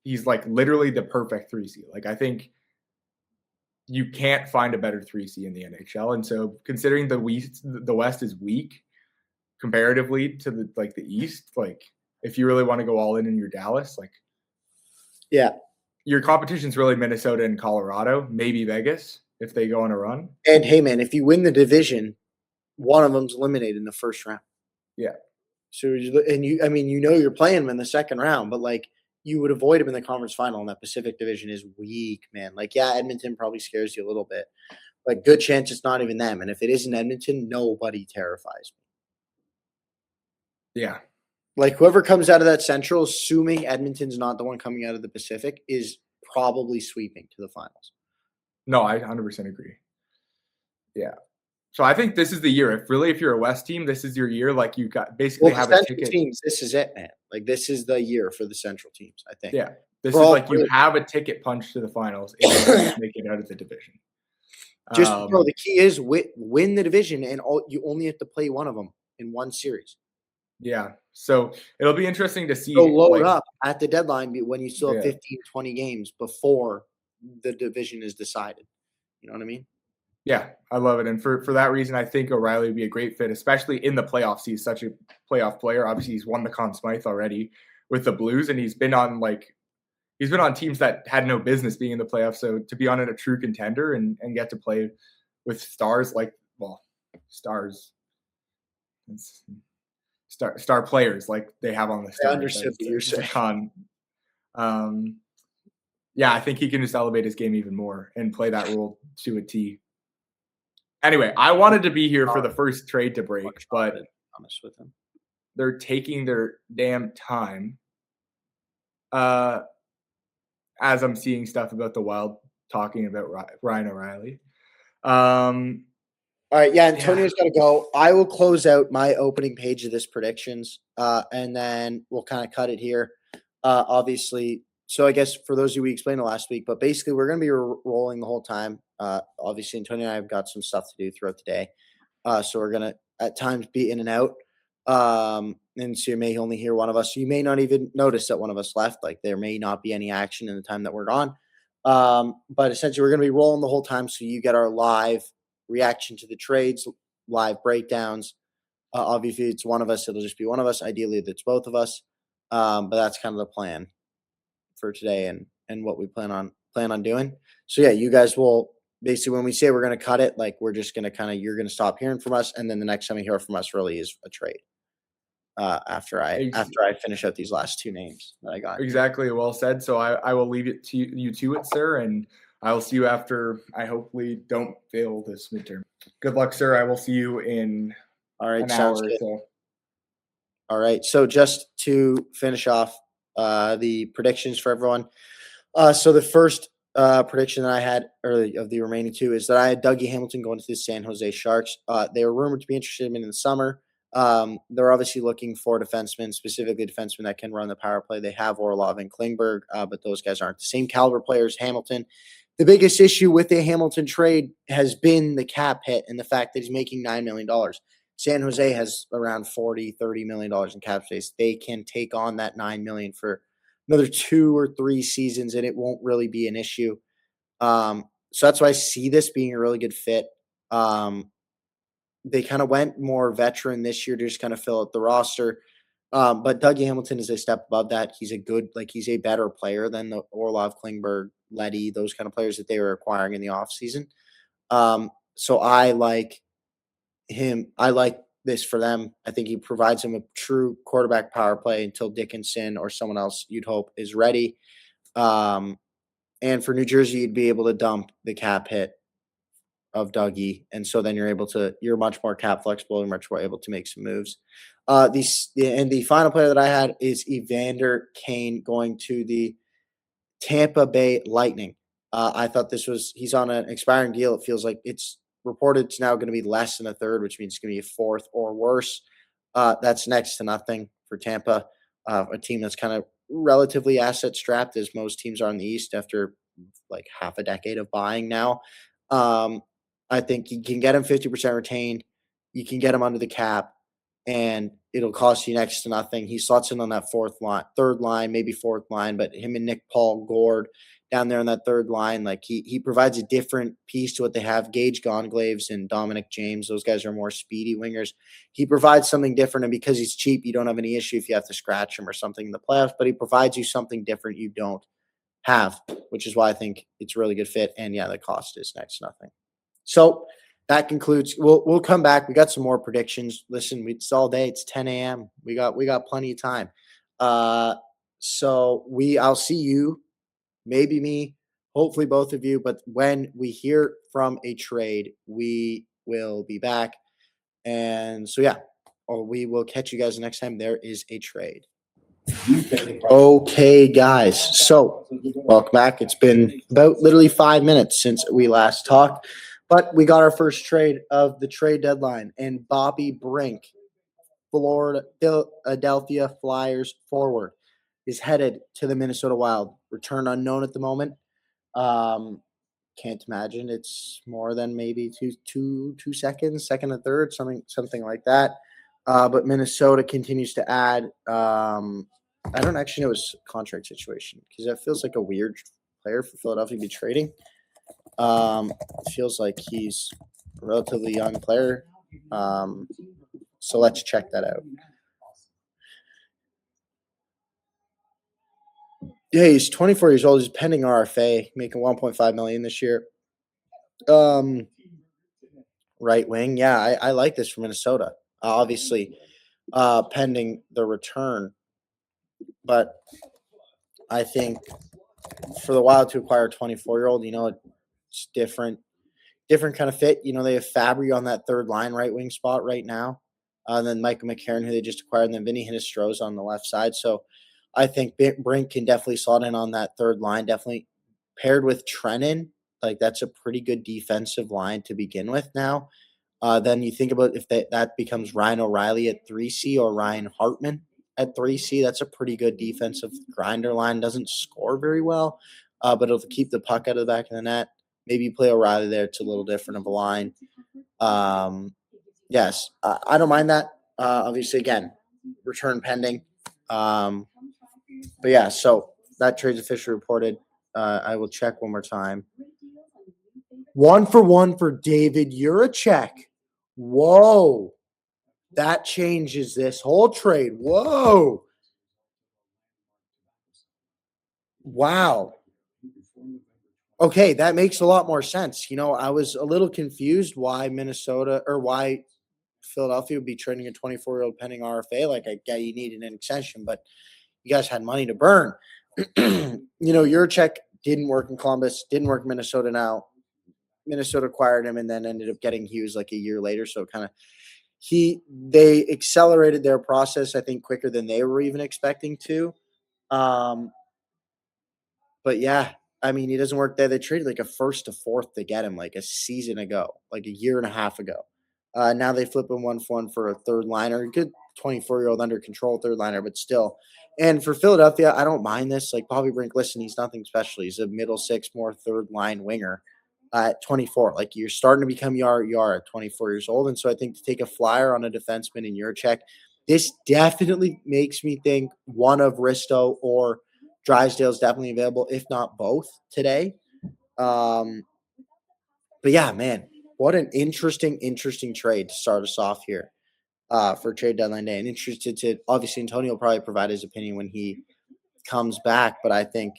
he's like literally the perfect 3C. Like I think you can't find a better 3C in the NHL. And so considering the West is weak comparatively to the East, like if you really want to go all in your Dallas, like yeah, your competition's really Minnesota and Colorado, maybe Vegas if they go on a run. And hey man, if you win the division, one of them's eliminated in the first round. Yeah. So you're playing them in the second round, but like you would avoid them in the conference final, and that Pacific division is weak, man. Like, yeah, Edmonton probably scares you a little bit, but good chance it's not even them. And if it isn't Edmonton, nobody terrifies me. Yeah. Like whoever comes out of that Central, assuming Edmonton's not the one coming out of the Pacific, is probably sweeping to the finals. No, I 100% agree. Yeah. So I think this is the year. If you're a West team, this is your year. Like you got basically have a ticket. Teams, this is it, man. Like this is the year for the Central teams, I think. Yeah. This is like you have a ticket punch to the finals if you make it out of the division. The key is win the division, and you only have to play one of them in one series. Yeah. So it'll be interesting to see. So load up at the deadline when you still have 15, 20 games before the division is decided. You know what I mean? Yeah, I love it. And for that reason, I think O'Reilly would be a great fit, especially in the playoffs. He's such a playoff player. Obviously, he's won the Conn Smythe already with the Blues, and he's been on teams that had no business being in the playoffs. So to be on a true contender and get to play with stars star players like they have on the Stars. I understood what you're saying. Yeah, I think he can just elevate his game even more and play that role to a T. Anyway, I wanted to be here for the first trade to break, but honest with him, they're taking their damn time. As I'm seeing stuff about the Wild talking about Ryan O'Reilly. All right, yeah, Antonio's got to go. I will close out my opening page of this predictions, and then we'll kind of cut it here. Obviously, so I guess for those of you, we explained it last week, but basically we're going to be rolling the whole time. Obviously, Antonio and I have got some stuff to do throughout the day. So we're going to at times be in and out. And so you may only hear one of us. You may not even notice that one of us left. Like there may not be any action in the time that we're gone. But essentially we're going to be rolling the whole time. So you get our live reaction to the trades, live breakdowns. Obviously it's one of us. It'll just be one of us. Ideally it's both of us. But that's kind of the plan for today and what we plan on doing. So yeah, you guys will basically, when we say we're going to cut it, like we're just going to you're going to stop hearing from us. And then the next time you hear from us really is a trade. After I finish out these last two names that I got. Exactly. Well said. So I will leave it to you to it, sir. And I will see you after I hopefully don't fail this midterm. Good luck, sir. I will see you in an hour or so. All right. So just to finish off the predictions for everyone. So the first prediction that I had early of the remaining two is that I had Dougie Hamilton going to the San Jose Sharks. They were rumored to be interested in the summer. They're obviously looking for defensemen, specifically defensemen that can run the power play. They have Orlov and Klingberg, but those guys aren't the same caliber players. Hamilton. The biggest issue with the Hamilton trade has been the cap hit and the fact that he's making $9 million. San Jose has around $30 million in cap space. They can take on that $9 million for another 2 or 3 seasons, and it won't really be an issue. So that's why I see this being a really good fit. They kind of went more veteran this year to just kind of fill out the roster. But Dougie Hamilton is a step above that. He's he's a better player than the Orlov, Klingberg, Leddy, those kind of players that they were acquiring in the offseason. So I like I like this for them. I think he provides him a true quarterback power play until Dickinson or someone else you'd hope is ready. Um, and for New Jersey, you'd be able to dump the cap hit of Dougie, and so then you're much more cap flexible and much more able to make some moves. The final player that I had is Evander Kane going to the Tampa Bay Lightning. I thought he's on an expiring deal. It feels like it's reported it's now going to be less than a third, which means it's going to be a fourth or worse. That's next to nothing for Tampa, a team that's kind of relatively asset strapped, as most teams are in the East after like half a decade of buying now. Um, I think you can get him 50% retained. You can get him under the cap, and it'll cost you next to nothing. He slots in on that third line, maybe fourth line, but him and Nick Paul Gord down there on that third line, like he provides a different piece to what they have. Gage Gonglaves and Dominic James, those guys are more speedy wingers. He provides something different, and because he's cheap, you don't have any issue if you have to scratch him or something in the playoffs, but he provides you something different you don't have, which is why I think it's a really good fit. And yeah, the cost is next to nothing. So that concludes. We'll come back. We got some more predictions. Listen, it's all day. It's 10 a.m. We got plenty of time. So I'll see you, maybe me, hopefully both of you. But when we hear from a trade, we will be back. And so yeah, we will catch you guys next time there is a trade. Okay, guys. So welcome back. It's been about literally 5 minutes since we last talked. But we got our first trade of the trade deadline, and Bobby Brink, Philadelphia Flyers forward, is headed to the Minnesota Wild. Return unknown at the moment. Can't imagine it's more than maybe two seconds, second and third, something like that. But Minnesota continues to add. I don't actually know his contract situation because that feels like a weird player for Philadelphia to be trading. It feels like he's a relatively young player. So let's check that out. Yeah, he's 24 years old. He's pending RFA, making $1.5 million this year. Right wing. Yeah, I like this for Minnesota. Obviously, pending the return. But I think for the Wild to acquire a 24-year-old, it's different kind of fit. They have Fabry on that third line right wing spot right now. And then Michael McCarron, who they just acquired, and then Vinny Hinostroza on the left side. So I think Brink can definitely slot in on that third line, definitely paired with Trennan. Like, that's a pretty good defensive line to begin with now. Then you think about if that becomes Ryan O'Reilly at 3C or Ryan Hartman at 3C. That's a pretty good defensive grinder line. Doesn't score very well, but it'll keep the puck out of the back of the net. Maybe you play O'Reilly there. It's a little different of a line. Yes, I don't mind that. Obviously, again, return pending. But yeah, so that trade's officially reported. I will check one more time. 1-for-1 for David Juracek. Whoa. That changes this whole trade. Whoa. Wow. Okay, that makes a lot more sense. I was a little confused why Philadelphia would be trading a 24-year-old pending RFA. Like, I get you needed an extension, but you guys had money to burn. Juracek didn't work in Columbus, didn't work in Minnesota now. Minnesota acquired him and then ended up getting Hughes like a year later. So they accelerated their process, I think, quicker than they were even expecting to. But yeah, I mean, he doesn't work there. They traded like a first to fourth to get him like a season ago, like a year and a half ago. Now they flip him 1-for-1 for a third liner, a good 24-year-old under control third liner, but still. And for Philadelphia, I don't mind this. Like, Bobby Brink, listen, he's nothing special. He's a middle six, more third line winger at 24. Like, you're starting to become Yar at 24 years old. And so I think to take a flyer on a defenseman in Juracek, this definitely makes me think one of Risto or Drysdale is definitely available, if not both, today. But yeah, man, what an interesting trade to start us off here for trade deadline day. And interested to, obviously, Antonio will probably provide his opinion when he comes back. But I think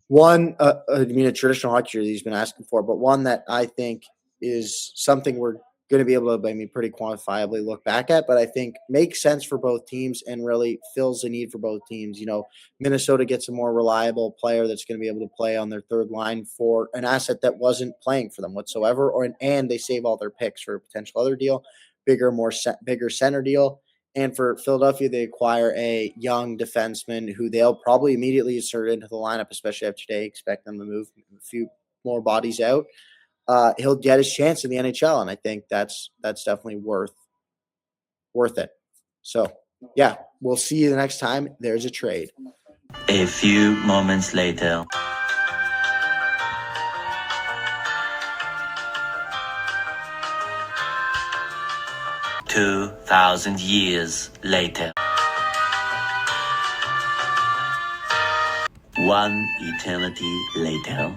a traditional hockey jersey he's been asking for, but one that I think is something we're going to be able to, pretty quantifiably look back at, but I think makes sense for both teams and really fills the need for both teams. Minnesota gets a more reliable player that's going to be able to play on their third line for an asset that wasn't playing for them whatsoever, and they save all their picks for a potential other deal, bigger center deal. And for Philadelphia, they acquire a young defenseman who they'll probably immediately insert into the lineup, especially after today. Expect them to move a few more bodies out. He'll get his chance in the NHL, and I think that's definitely worth it. So, yeah, we'll see you the next time there's a trade. A few moments later. "2,000 years later. One eternity later.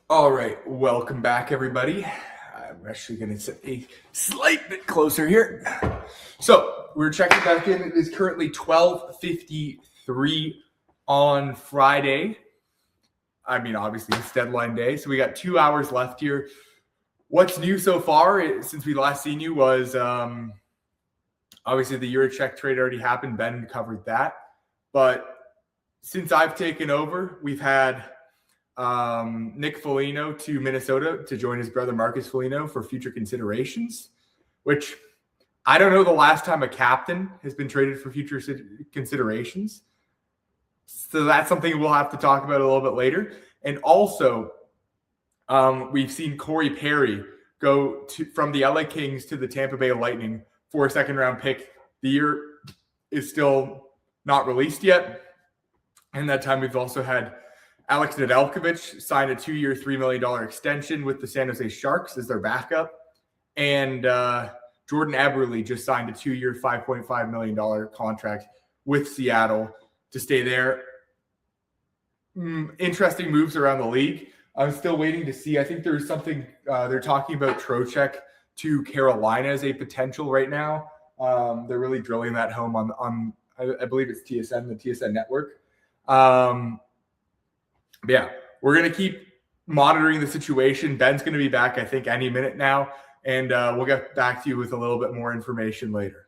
All right, welcome back, everybody. I'm actually going to sit a slight bit closer here. So we're checking back in. It is currently 12:53 on Friday. Obviously, it's deadline day, so we got 2 hours left here. What's new so far since we last seen you was obviously the Eurocheck trade already happened. Ben covered that. But since I've taken over, we've had Nick Foligno to Minnesota to join his brother Marcus Foligno for future considerations, which I don't know the last time a captain has been traded for future considerations. So that's something we'll have to talk about a little bit later. And also, we've seen Corey Perry go from the LA Kings to the Tampa Bay Lightning for a second-round pick. The year is still not released yet. And that time we've also had Alex Nedeljkovic signed a 2-year, $3 million extension with the San Jose Sharks as their backup. And Jordan Eberle just signed a 2-year, $5.5 million contract with Seattle to stay there. Interesting moves around the league. I'm still waiting to see. I think there's something they're talking about Trocheck to Carolina as a potential right now. They're really drilling that home on I believe it's TSN, the TSN network. Yeah, we're going to keep monitoring the situation. Ben's going to be back, I think, any minute now, and we'll get back to you with a little bit more information later.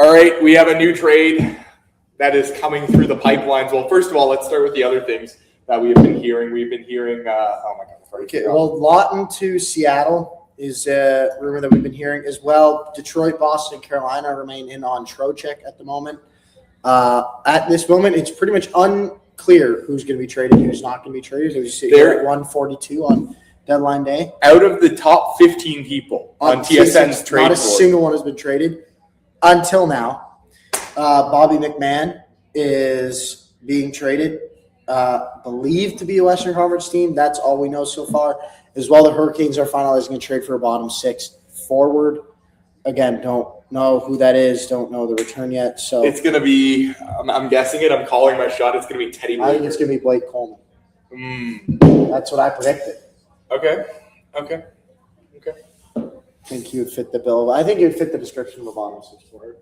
All right, we have a new trade that is coming through the pipelines. Well, first of all, let's start with the other things that we have been hearing. We've been hearing, oh my God. Sorry. Okay, well, Lawton to Seattle is a rumor that we've been hearing as well. Detroit, Boston, and Carolina remain in on Trocheck at the moment. At this moment, it's pretty much unclear who's going to be traded, who's not going to be traded. It was at 142 on deadline day. Out of the top 15 people on TSN's trade not a board, single one has been traded until now. Bobby McMahon is being traded, believed to be a Western Conference team. That's all we know so far. As well, the Hurricanes are finalizing a trade for a bottom six forward. Again, don't know who that is. Don't know the return yet. So it's going to be, I'm guessing it. I'm calling my shot. It's going to be Teddy Blueger. I think it's going to be Blake Coleman. That's what I predicted. Okay. I think he would fit the bill. I think he would fit the description of a bottom six forward.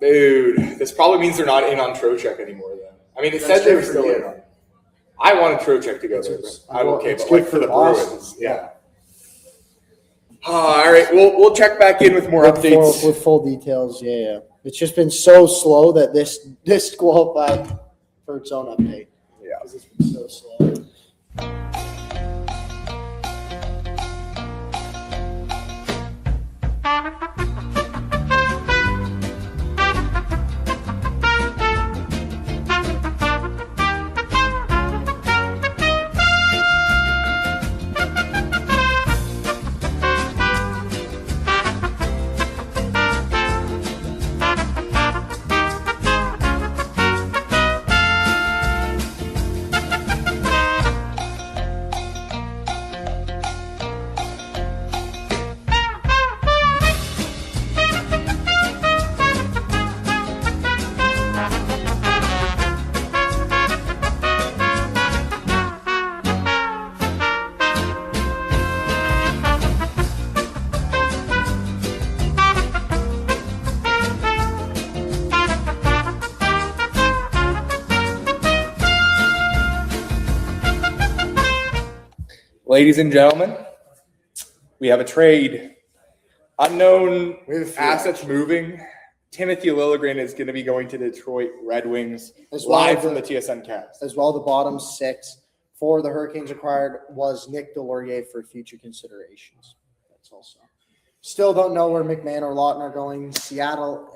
Dude, this probably means they're not in on Trocheck anymore, then. I mean, it said they were still in on. I wanted Trocheck to go there. I'm okay, but like for the Bruins, yeah. All right, we'll check back in with more updates. with full details. Yeah. It's just been so slow that this qualified for its own update. Yeah. Because it's been so slow. Ladies and gentlemen, we have a trade. Unknown We have a few, assets actually. moving. Timothy Liljegren is going to be going to Detroit Red Wings As well live as from the the- TSN cast. As well, the bottom 6 for the Hurricanes acquired was Nick Delorier for future considerations. That's also. Still don't know where McMahon or Lawton are going. Seattle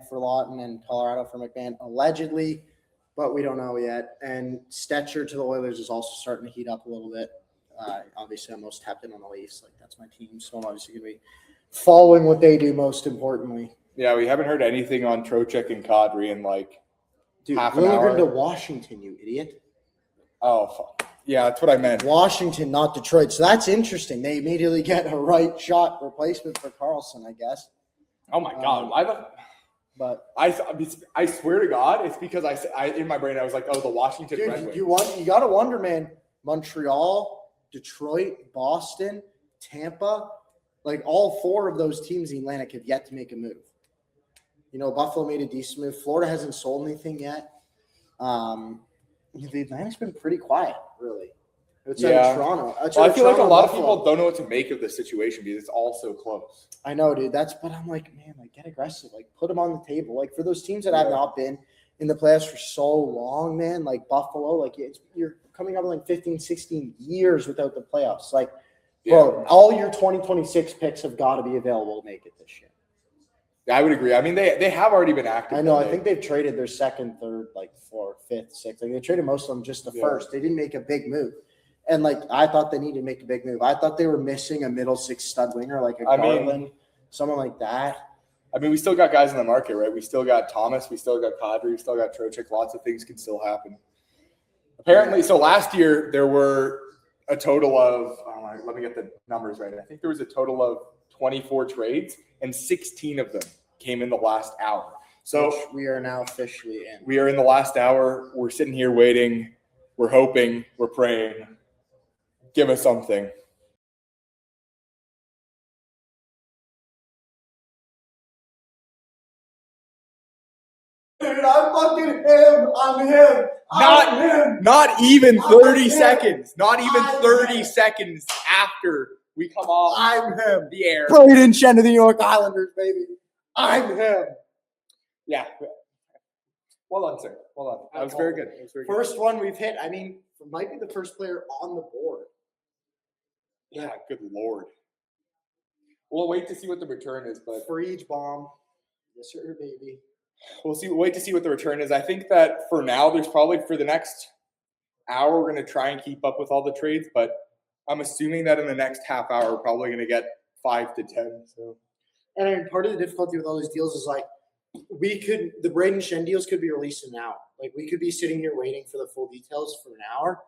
for Lawton and Colorado for McMahon, allegedly, but we don't know yet. And Stetcher to the Oilers is also starting to heat up a little bit. Obviously, I'm most tapped in on the Leafs. Like, that's my team, so I'm obviously going to be following what they do most importantly. Yeah, we haven't heard anything on Trocheck and Kadri in like Dude, half an Liljegren hour. to Washington, you idiot. Oh, fuck. Yeah, that's what I meant. Washington, not Detroit. So that's interesting. They immediately get a right shot replacement for Carlson, I guess. Oh my God. But I swear to God, it's because I in my brain I was like, oh, the Washington Red dude, Wings. you got to wonder, man. Montreal, Detroit, Boston, Tampa, like all 4 of those teams in the Atlantic have yet to make a move. You know, Buffalo made a decent move. Florida hasn't sold anything yet. The Atlantic's been pretty quiet, really. Outside of Toronto. Well, I feel like a lot of Buffalo. people don't know what to make of this situation because it's all so close. I know, dude. But I'm like, man, like get aggressive. Like put them on the table. Like for those teams that have not been in the playoffs for so long, man, like Buffalo, like you're coming up in like 15, 16 years without the playoffs. Like, bro, all your 2026 picks have got to be available to make it this year. I would agree. I mean, they have already been active. I know. I think they've traded their second, third, like 4th, 5th, 6th. Like they traded most of them just the first. They didn't make a big move. And like I thought they needed to make a big move. I thought they were missing a middle 6 stud winger, like a Garland, someone like that. I mean, we still got guys in the market, right? We still got Thomas. We still got Kadri. We still got Trocheck. Lots of things can still happen. Apparently, so last year there were a total of, let me get the numbers right. I think there was a total of 24 trades, and 16 of them came in the last hour. So which we are now officially in. We are in the last hour. We're sitting here waiting. We're hoping. We're praying. Give us something. Dude, I'm fucking him. I'm him. Not even 30 seconds. Not even 30 seconds after we come off I'm him. the air. Braden Shen of the New York Islanders, baby. I'm him. Yeah. Well done, sir. Well done. That was very good. First one we've hit. I mean, might be the first player on the board. Yeah, good Lord. We'll wait to see what the return is, but For each bomb. Yes, sir, baby. we'll see. Wait to see what the return is. I think that for now, there's probably for the next hour, we're going to try and keep up with all the trades, but I'm assuming that in the next half hour, we're probably going to get 5 to 10. So, And I mean, part of the difficulty with all these deals is like the Braden Shen deals could be released in an hour. Like we could be sitting here waiting for the full details for an hour.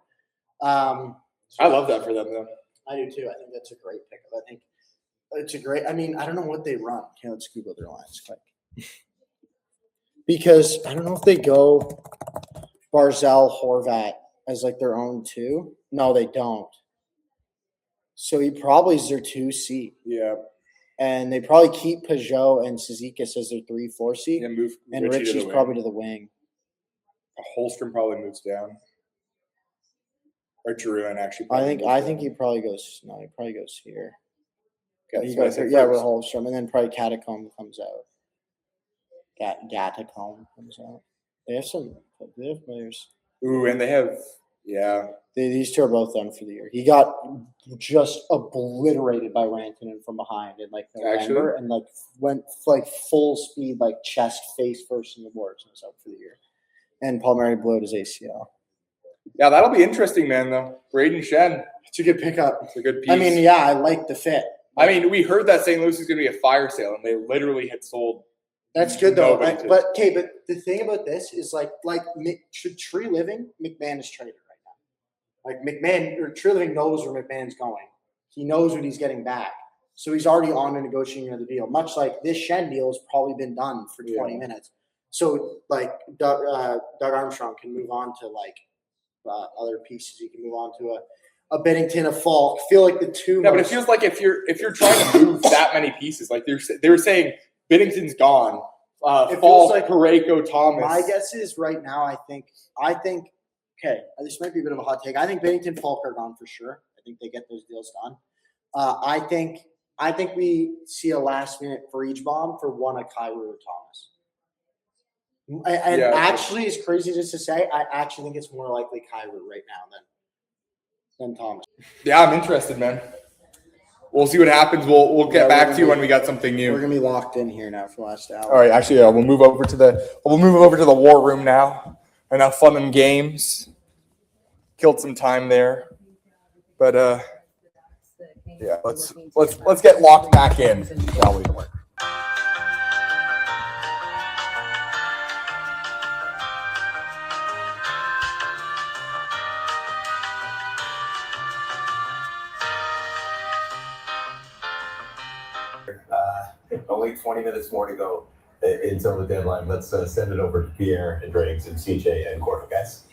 I love that for them, though. I do too. I think that's a great pickup. I think it's a great. I mean, I don't know what they run. Okay, let's Google their lines quick. Because I don't know if they go Barzell, Horvat as like their own 2. No, they don't. So he probably is their 2C. Yeah. And they probably keep Peugeot and Cizikas as their 3-4C. Yeah, move and Richie Richie's to the wing. probably to the wing. Holstrom probably moves down. Or Drouin actually. I think he probably goes. No, he probably goes here. You got with Holmstrom, and then probably Catacomb comes out. Gatacomb comes out. They have players. Ooh, and they have These two are both done for the year. He got just obliterated by Rantanen from behind in like November, and like went like full speed, like chest face first in the boards, and was out for the year. And Palmieri blew out his ACL. Yeah, that'll be interesting, man. Though Braden Shen, It's a good pickup. it's a good piece. I mean, yeah, I like the fit. I mean, we heard that St. Louis is going to be a fire sale, and they literally had sold. That's good though. Nobody But the thing about this is like Tree Living, McMahon is traded right now. Like McMahon or Tree Living knows where McMahon's going. He knows what he's getting back, so he's already on to negotiating another deal. Much like this Shen deal has probably been done for 20 minutes. So like Doug Armstrong can move on to like other pieces. He can move on to a Bennington, a Falk. I feel like the two. Yeah, but it feels like if you're trying to move that many pieces, like they were saying. Bennington's gone. Falk, like Parayko, Thomas. My guess is right now. I think. Okay, this might be a bit of a hot take. I think Bennington, Falk are gone for sure. I think they get those deals done. I think we see a last minute for each bomb for one of Kyrou or Thomas. And actually, it's crazy just to say. I actually think it's more likely Kyrou right now than Thomas. Yeah, I'm interested, man. We'll see what happens. We'll get back to you when we got something new. We're gonna be locked in here now for the last hour. All right, actually, we'll move over to the war room now, and have fun and games. Killed some time there, but yeah, let's get locked back in, shall we? Only 20 minutes more to go until the deadline. Let's send it over to Pierre and Driggs and CJ and Gordon, guys.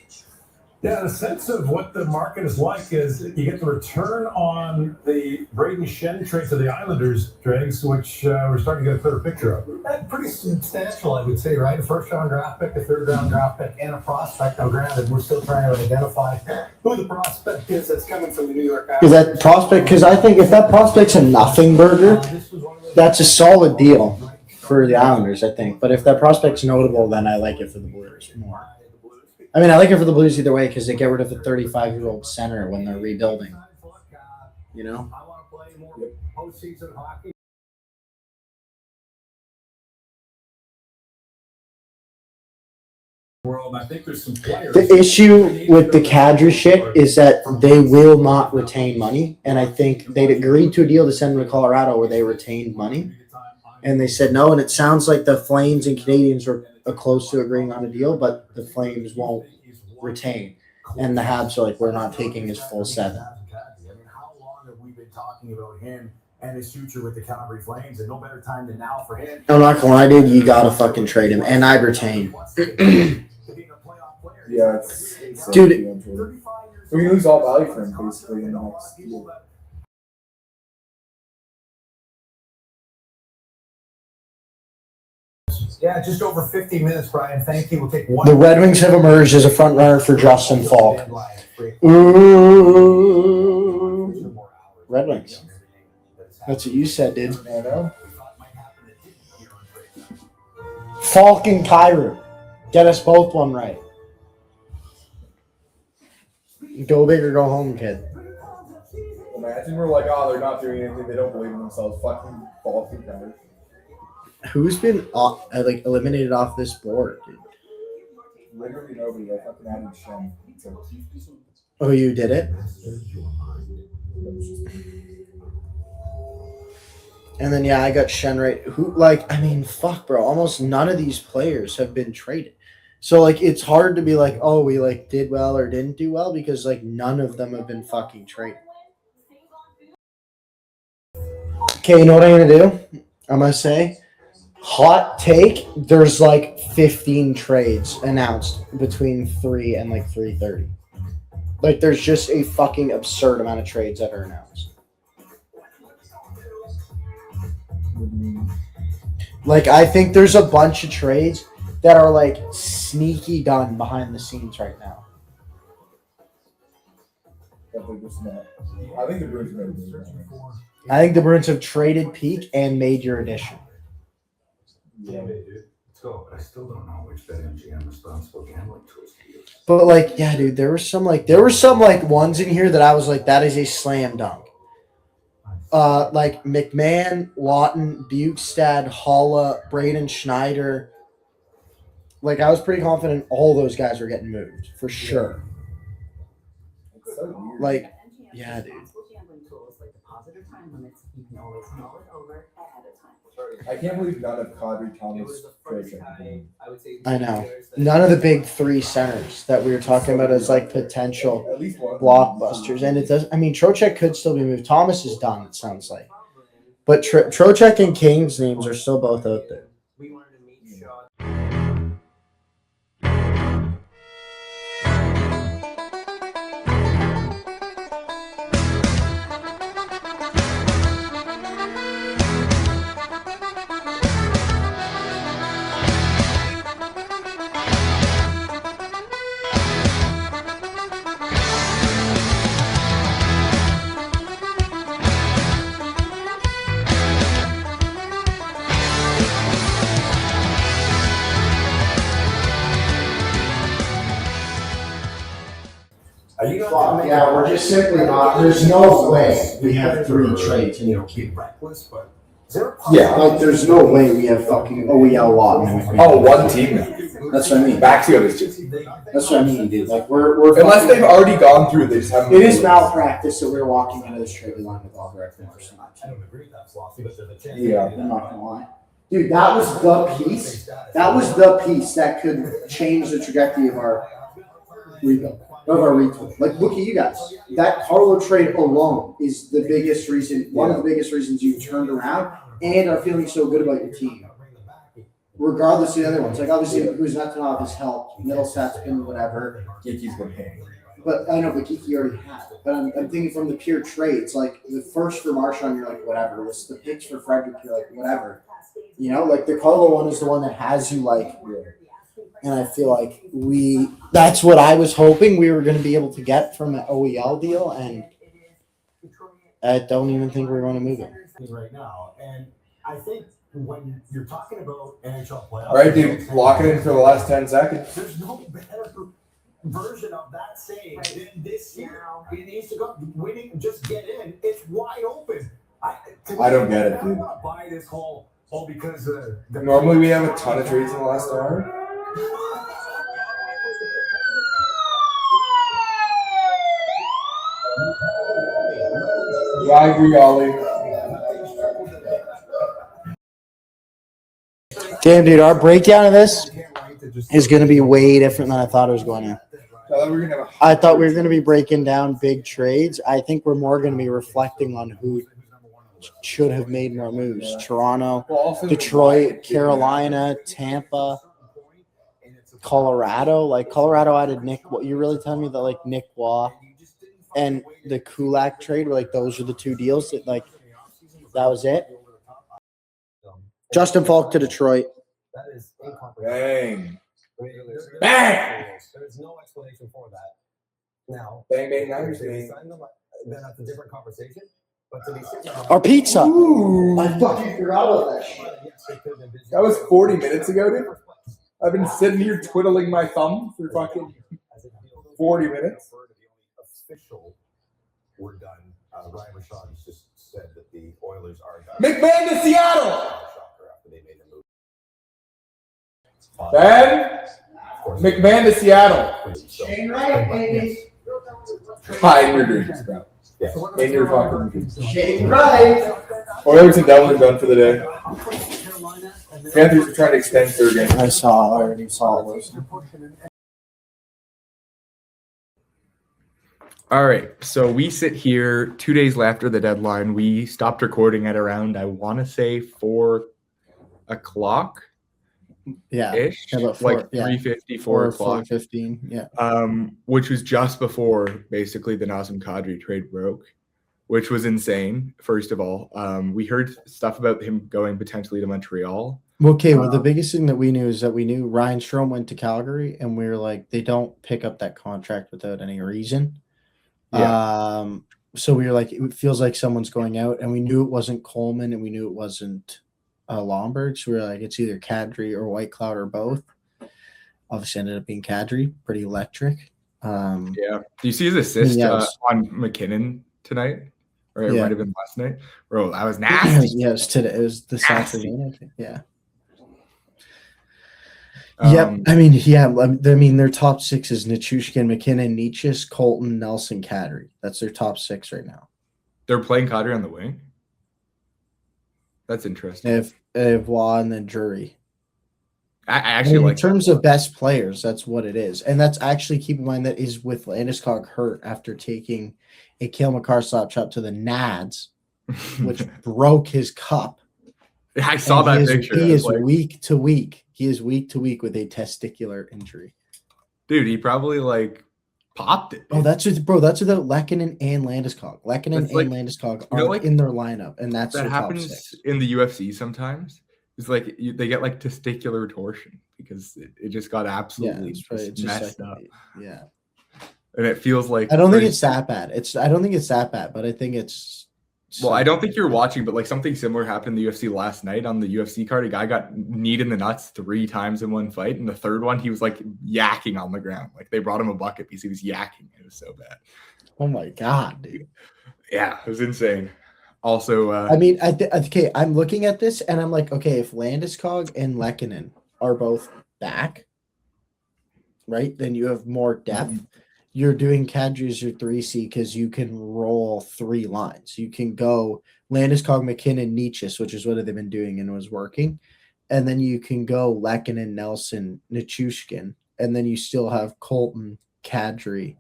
Yeah, the sense of what the market is like is you get the return on the Braden Shen trade to the Islanders, Driggs, which we're starting to get a clear picture of. Pretty substantial, I would say, right? A first-round draft pick, a third-round draft pick, and a prospect. Now, granted, we're still trying to identify who the prospect is that's coming from the New York Islanders. Is that prospect? Because I think if that prospect's a nothing burger, that's a solid deal for the Islanders, I think. But if that prospect's notable, then I like it for the Blues more. I mean, I like it for the Blues either way because they get rid of a 35-year-old center when they're rebuilding. You know? I want to play more postseason hockey. World, I think there's some players. The issue with the Kadri shit is that they will not retain money, and I think they'd agreed to a deal to send them to Colorado where they retained money, and they said no, and it sounds like the Flames and Canadians are close to agreeing on a deal, but the Flames won't retain, and the Habs are like, we're not taking his full $7. I mean, how long have we been talking about him and his future with the Calgary Flames, and no better time than now for him. I'm not gonna lie, dude, you gotta fucking trade him, and I'd retain. Yeah, it's Dude. we lose all value for him basically in the next year. Yeah, just over 50 minutes, Brian. Thank you. We'll take one. The Red Wings have emerged as a front runner for Justin Falk. Ooh. Red Wings. That's what you said, dude. I know. Falk and Kyrou. Get us both one right. Go big or go home, kid. Imagine we're like, oh, they're not doing anything. They don't believe in themselves. Fucking Falk and Kyrou. Who's been eliminated off this board, dude? Literally nobody. I fucking added Shen. So. Oh, you did it? And then, yeah, I got Shen right. Fuck, bro. Almost none of these players have been traded. So, it's hard to be like, oh, we, did well or didn't do well because, none of them have been fucking traded. Okay, you know what I'm going to do? I'm going to say, hot take, there's 15 trades announced between 3 and 3:30. There's just a fucking absurd amount of trades that are announced. I think there's a bunch of trades that are sneaky done behind the scenes right now. But they're just not. I think the Bruins are going to move on. I think the Bruins have traded Peak and made your addition. Yeah. Let's go. I still don't know which BetMGM responsible gambling tools to use. But like, yeah, dude, there were some ones in here that I was like, that is a slam dunk. Like McMahon, Lawton, Bukestad, Holla, Braden Schneider. Like, I was pretty confident all those guys were getting moved for sure. It's so weird. Like, yeah, dude. I can't believe none of Kadri, Thomas, Trocheck. I know. None of the big three centers that we were talking about as like potential At least one. blockbusters. And it does. I mean, Trocheck could still be moved. Thomas is done, it sounds like. But Trocheck and Kane's names are still both out there. Are you Yeah, we're just simply not. There's no way we have three trades and keep. reckless, but is there a Yeah. Like, there's no way we have fucking OEL Lawton. Oh, one team now. That's what I mean. Backfield is just. That's what I mean, dude. Like, we're Unless fucking- they've already gone through, they just haven't. It is malpractice that we're walking into this trade line with all direct numbers. I don't agree with that philosophy, but there's a chance. Yeah. I'm not gonna lie. Dude, that was the piece. That was the piece that could change the trajectory of our rebuild, of our retool. Like, look at you guys. That Carlo trade alone is the biggest reason, one of the biggest reasons you turned around and are feeling so good about your team. Regardless of the other ones. Like, obviously, Kuznetsov has helped. Middlestat's been whatever. Kiki's been paying. But I know, but Kiki already had it. But I'm thinking from the pure trades, like the first for Marchand, you're like, whatever. The picks for Frederick, you're like, whatever. You know, like the Carlo one is the one that has you like, and I feel like that's what I was hoping we were going to be able to get from an OEL deal, and I don't even think we're going to move it. Right now, and I think when you're talking about NHL playoffs, All right, dude, lock it in for the last 10 seconds. there's no better version of that save than this year. It needs to go winning, just get in. It's wide open. I don't get it, dude. I want to buy this whole because Normally we have a ton of trades in the last hour. Yeah, I agree, Ollie. Damn, dude, our breakdown of this is going to be way different than I thought it was going to. I thought we were going to be breaking down big trades. I think we're more going to be reflecting on who should have made more moves. Toronto, Detroit, Carolina, Tampa, Colorado. Like, Colorado added Nick. What, you really telling me that, like, Nick Waugh and the Kulak trade were, like, those are the two deals that, like, that was it? Justin Falk to Detroit. that is Bang. Bang! There's no explanation for that. Now, Bang, bang, Niners, then bang. that's a different conversation. But to be sitting on Our pizza. Ooh. I fucking forgot about that shit. That was 40 minutes ago, dude. I've been sitting here twiddling my thumb for fucking 40 minutes. Official, we're done. Ryan Rashawn just said that the Oilers are done. McMahon to Seattle. After they made the move. Ben McMahon to Seattle. Shane Wright, baby. Hi, in your dreams, bro. In your fucking dreams. Shane Wright. Oilers and Devils are done for the day. Panthers are trying to extend third game. I already saw those. All right, so we sit here 2 days after the deadline. We stopped recording at around, I want to say, 4 o'clock Yeah. ish, About like 4, yeah. 3:50, 4 o'clock. 4:15. Yeah. Which was just before basically the Nazem Kadri trade broke, which was insane. First of all, we heard stuff about him going potentially to Montreal. Okay, well, the biggest thing that we knew is that we knew Ryan Strome went to Calgary, and we were like, they don't pick up that contract without any reason. Yeah. So we were like, it feels like someone's going out, and we knew it wasn't Coleman, and we knew it wasn't Lomberg. So we were like, it's either Kadri or White Cloud or both. Obviously, ended up being Kadri, pretty electric. Yeah. Do you see his assist on McKinnon tonight? Or it might have been last night. Bro, that was nasty. Yeah, it was today. It was this afternoon, I think. Yeah. Yep. I mean, their top 6 is Nichushkin, McKinnon, Nietzsche, Colton, Nelson, Kadri. That's their top 6 right now. They're playing Kadri on the wing? That's interesting. If Waugh and then Drury. I actually in terms of best players, that's what it is. And that's actually, keep in mind, that is with Landeskog hurt after taking a Cale Makar slap chop to the nads, which broke his cup. I saw that picture. He is week to week. He is week to week with a testicular injury. Dude, he probably popped it. Oh, that's without Lehkonen and Landeskog. Lehkonen and Landeskog are in their lineup, and that happens in the UFC sometimes. It's like they get testicular torsion because it just got absolutely messed up. Yeah, and it feels like I don't think it's that bad. I don't think it's that bad, but I think it's. Well, I don't think you're watching, but something similar happened in the UFC last night on the UFC card. A guy got kneed in the nuts 3 times in one fight, and the third one he was yakking on the ground. They brought him a bucket because he was yakking. It was so bad. Oh my god, dude! Yeah, it was insane. Also, I mean, okay, I'm looking at this and I'm like, okay, if Landeskog and Lehkonen are both back, right, then you have more depth. Mm-hmm. You're doing Kadri as your 3C because you can roll 3 lines. You can go Landeskog, McKinnon, Nietzsche, which is what they've been doing and was working. And then you can go Lehkonen, Nelson, Nichushkin, and then you still have Colton, Kadri,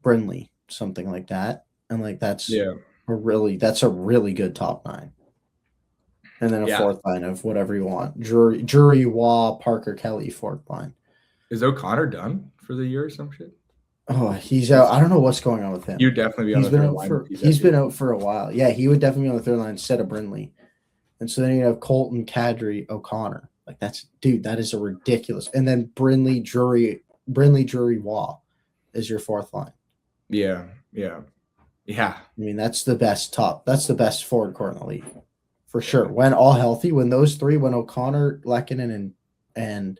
Brindley, something like that. And that's a really good top 9. And then a fourth line of whatever you want. Drury, Waugh, Parker, Kelly, fourth line. Is O'Connor done for the year or some shit? Oh, he's out. I don't know what's going on with him. You'd definitely be on the third line. He's been out for a while. Yeah, he would definitely be on the third line instead of Brindley. And so then you have Colton, Kadri, O'Connor. That is a ridiculous. And then Brindley, Drury, Waugh is your fourth line. Yeah. I mean, that's the best forward core in the league. For sure. When all healthy, when those 3, when O'Connor, Lehkonen, and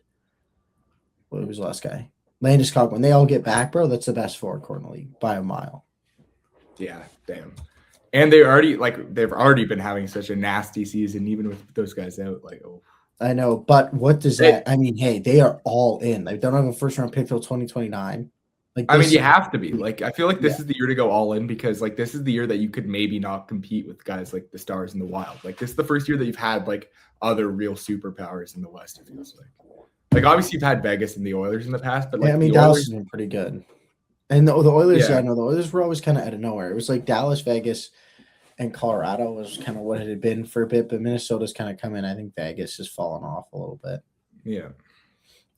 what was the last guy? Landeskog, when they all get back, bro, that's the best forward core in the league by a mile. Yeah, damn. And they've already been having such a nasty season, even with those guys out. I know, but what does that? I mean, hey, they are all in. They don't have a first round pick till 2029. You have to be. I feel this is the year to go all in because this is the year that you could maybe not compete with guys like the Stars and the Wild. This is the first year that you've had other real superpowers in the West. It feels like obviously you've had Vegas and the Oilers in the past, but Dallas has been pretty good. And the Oilers, the Oilers were always kind of out of nowhere. It was Dallas, Vegas, and Colorado was kind of what it had been for a bit, but Minnesota's kind of come in. I think Vegas has fallen off a little bit. Yeah.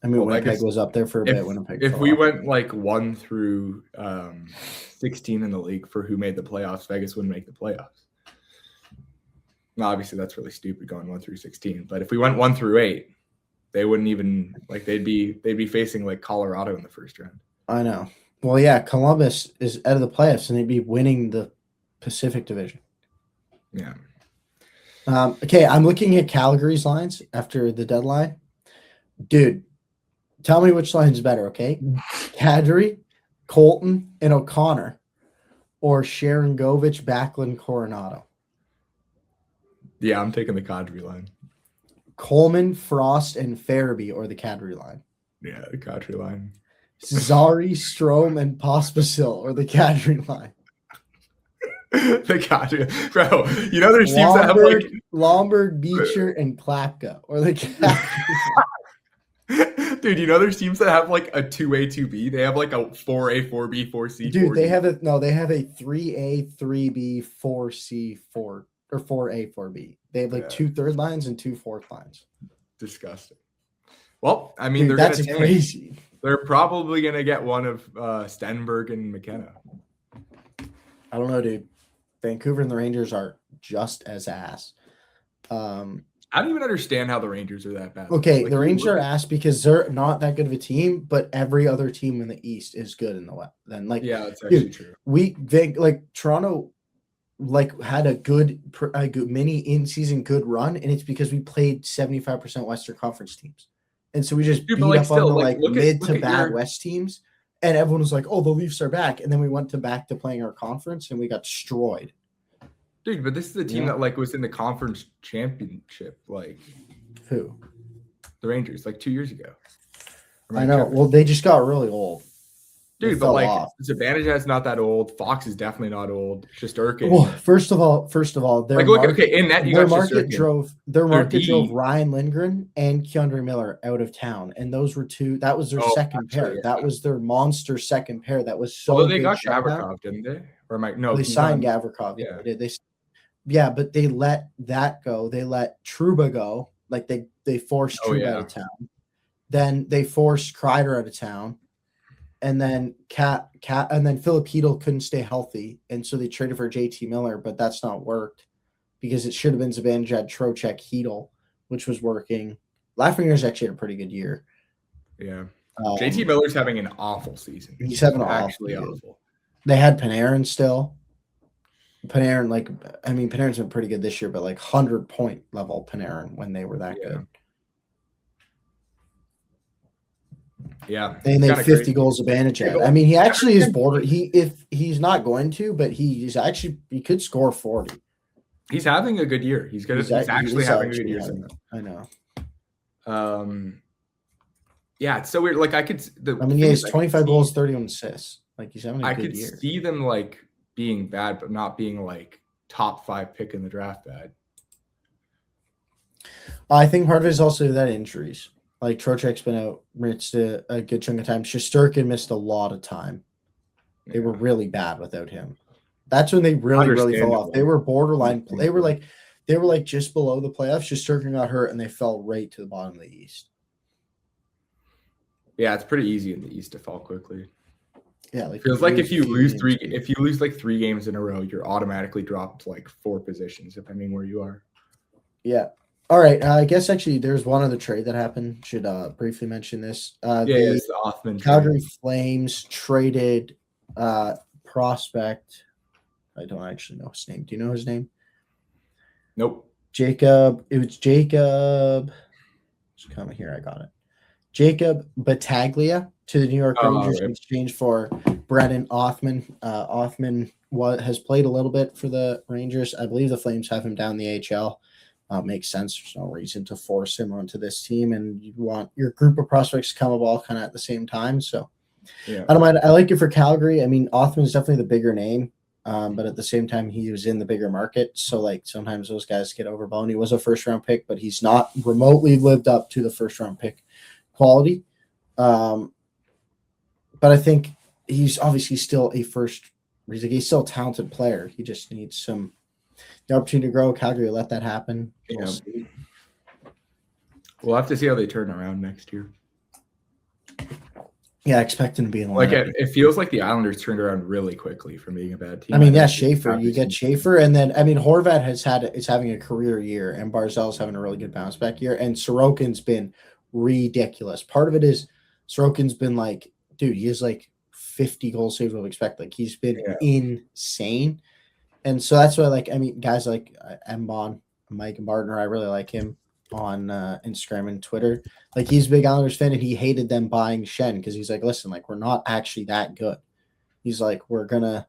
I mean, Winnipeg was up there for a bit. If we went 1 through 16 in the league for who made the playoffs, Vegas wouldn't make the playoffs. Now, obviously, that's really stupid going 1 through 16. But if we went 1 through 8, they wouldn't even they'd be facing Colorado in the first round. I know. Well, yeah, Columbus is out of the playoffs, and they'd be winning the Pacific Division. Yeah. Okay, I'm looking at Calgary's lines after the deadline. Dude, tell me which line's better, okay? Kadri, Colton, and O'Connor, or Sharon Govich, Backlund, Coronado. Yeah, I'm taking the Kadri line. Coleman, Frost, and Farabee, or the Kadri line. Yeah, the Kadri line. Zari, Strome, and Pospisil, or the Kadri line. The Kadri, bro. There seems to have Lomberg, Beecher, and Klapka, or the Kadri line. Dude, there seems to have a 2A, 2B. They have a 4A, 4B, 4C. Dude, 4D. they have a 3A, 3B, 4C, 4 or 4A, 4B. They have 2 third lines and 2 fourth lines. Disgusting. Well, I mean, dude, that's crazy. They're probably gonna get one of Stenberg and McKenna. I don't know, dude. Vancouver and the Rangers are just as ass. I don't even understand how the Rangers are that bad. Okay, Like, the you Rangers look are at- ass because they're not that good of a team, but every other team in the East is good in the West. Then, like, Yeah, that's actually true. like Toronto, like had a good mini in-season good run, and it's because we played 75% Western Conference teams, and so we just Dude, beat but, like, up still, on the like, look mid to at bad your- West teams, and everyone was like, "Oh, the Leafs are back," and then we went back to playing our conference, and we got destroyed. Dude, but this is the team Yeah. that like was in the conference championship, like Who? the Rangers, like 2 years ago. I know. Well, they just got really old. They dude, but fell like off. Zibanejad's not that old. Fox is definitely not old. Shesterkin. Well, first of all, their like, look, market, okay, in that you their got market Shesterkin. drove D. Ryan Lindgren and Keandre Miller out of town, and those were two. That was their second pair. actually, yeah. That was their monster second pair. That was so. Although they good got shutdown. Gavrikov, didn't they? Or am I no? They he's signed on- Gavrikov. Yeah, yeah. they did. Yeah, but they let that go. They let Trouba go. Like they forced Oh, Trouba yeah. out of town. Then they forced Kreider out of town. And then and then Philip Hedl couldn't stay healthy, and so they traded for JT Miller, but that's not worked because it should have been Zibanejad, Trocheck, Hedl, which was working. Lafreniere's actually had a pretty good year. Yeah, JT Miller's having an awful season. He's having an actually awful. awful. They had Panarin still. Panarin's been pretty good this year, but like 100-point level Panarin when they were that good. Yeah, And they had 50 goals of Zibanejad. I mean, he actually is border. If he's not going to, but he could score 40. He's having a good year. He's actually having a good year. I know. Yeah, it's so weird. Like he's 25 goals, 31 assists. Like he's having a good year. I could see them like being bad, but not being like top 5 pick in the draft bad. I think part of it is also that injuries. Like Trocheck's been out, missed a good chunk of time. Shesterkin missed a lot of time. They were really bad without him. That's when they really fell off. They were borderline. They were like just below the playoffs. Shesterkin got hurt, and they fell right to the bottom of the East. Yeah, it's pretty easy in the East to fall quickly. Yeah, like feels like if you lose 3 games in a row, you're automatically dropped like 4 positions, depending where you are. Yeah. All right. I guess actually there's one other trade that happened. Should briefly mention this. It's the Othman Calgary Flames traded prospect. I don't actually know his name. Do you know his name? Nope. Jacob. It was Jacob. Just come here. I got it. Jacob Battaglia to the New York Rangers in exchange for Brendan Othman. Othman has played a little bit for the Rangers. I believe the Flames have him down the AHL. Makes sense. There's no reason to force him onto this team, and you want your group of prospects to come up all kind of at the same time. So, yeah. I don't mind. I like it for Calgary. I mean, Othman's definitely the bigger name, but at the same time, he was in the bigger market. So, like, sometimes those guys get overblown. He was a first-round pick, but he's not remotely lived up to the first-round pick quality. But I think he's obviously still he's still a talented player. He just needs the opportunity to grow. Calgary let that happen. We'll have to see how they turn around next year. Yeah, expect him to be in the lineup. It feels like the Islanders turned around really quickly from being a bad team. I mean, yeah, Schaefer. You get Schaefer, and then Horvat is having a career year, and Barzal's having a really good bounce back year, and Sorokin's been ridiculous. Part of it is Sorokin's been like, dude, he has like 50 goals saved above expect. Like he's been insane. And so that's why, guys like Mbon, Mike and Bardner, I really like him on Instagram and Twitter. Like, he's a big Islanders fan, and he hated them buying Shen because he's like, listen, like, we're not actually that good. He's like, we're getting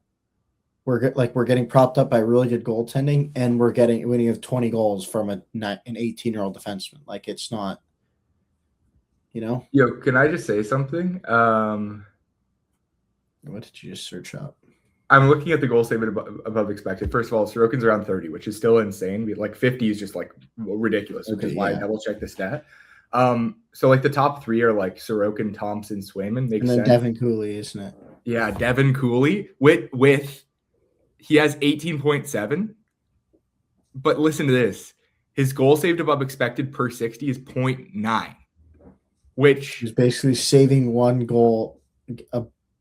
propped up by really good goaltending, and we're winning of 20 goals from an 18-year-old defenseman. Like, it's not, Yo, can I just say something? What did you just search up? I'm looking at the goal saved above expected. First of all, Sorokin's around 30, which is still insane. Like 50 is just like ridiculous, which is why I double check the stat. So like the top 3 are like Sorokin, Thompson, Swayman. And then sense. Devin Cooley, isn't it? Yeah, Devin Cooley with he has 18.7. But listen to this. His goal saved above expected per 60 is 0.9, which is basically saving one goal.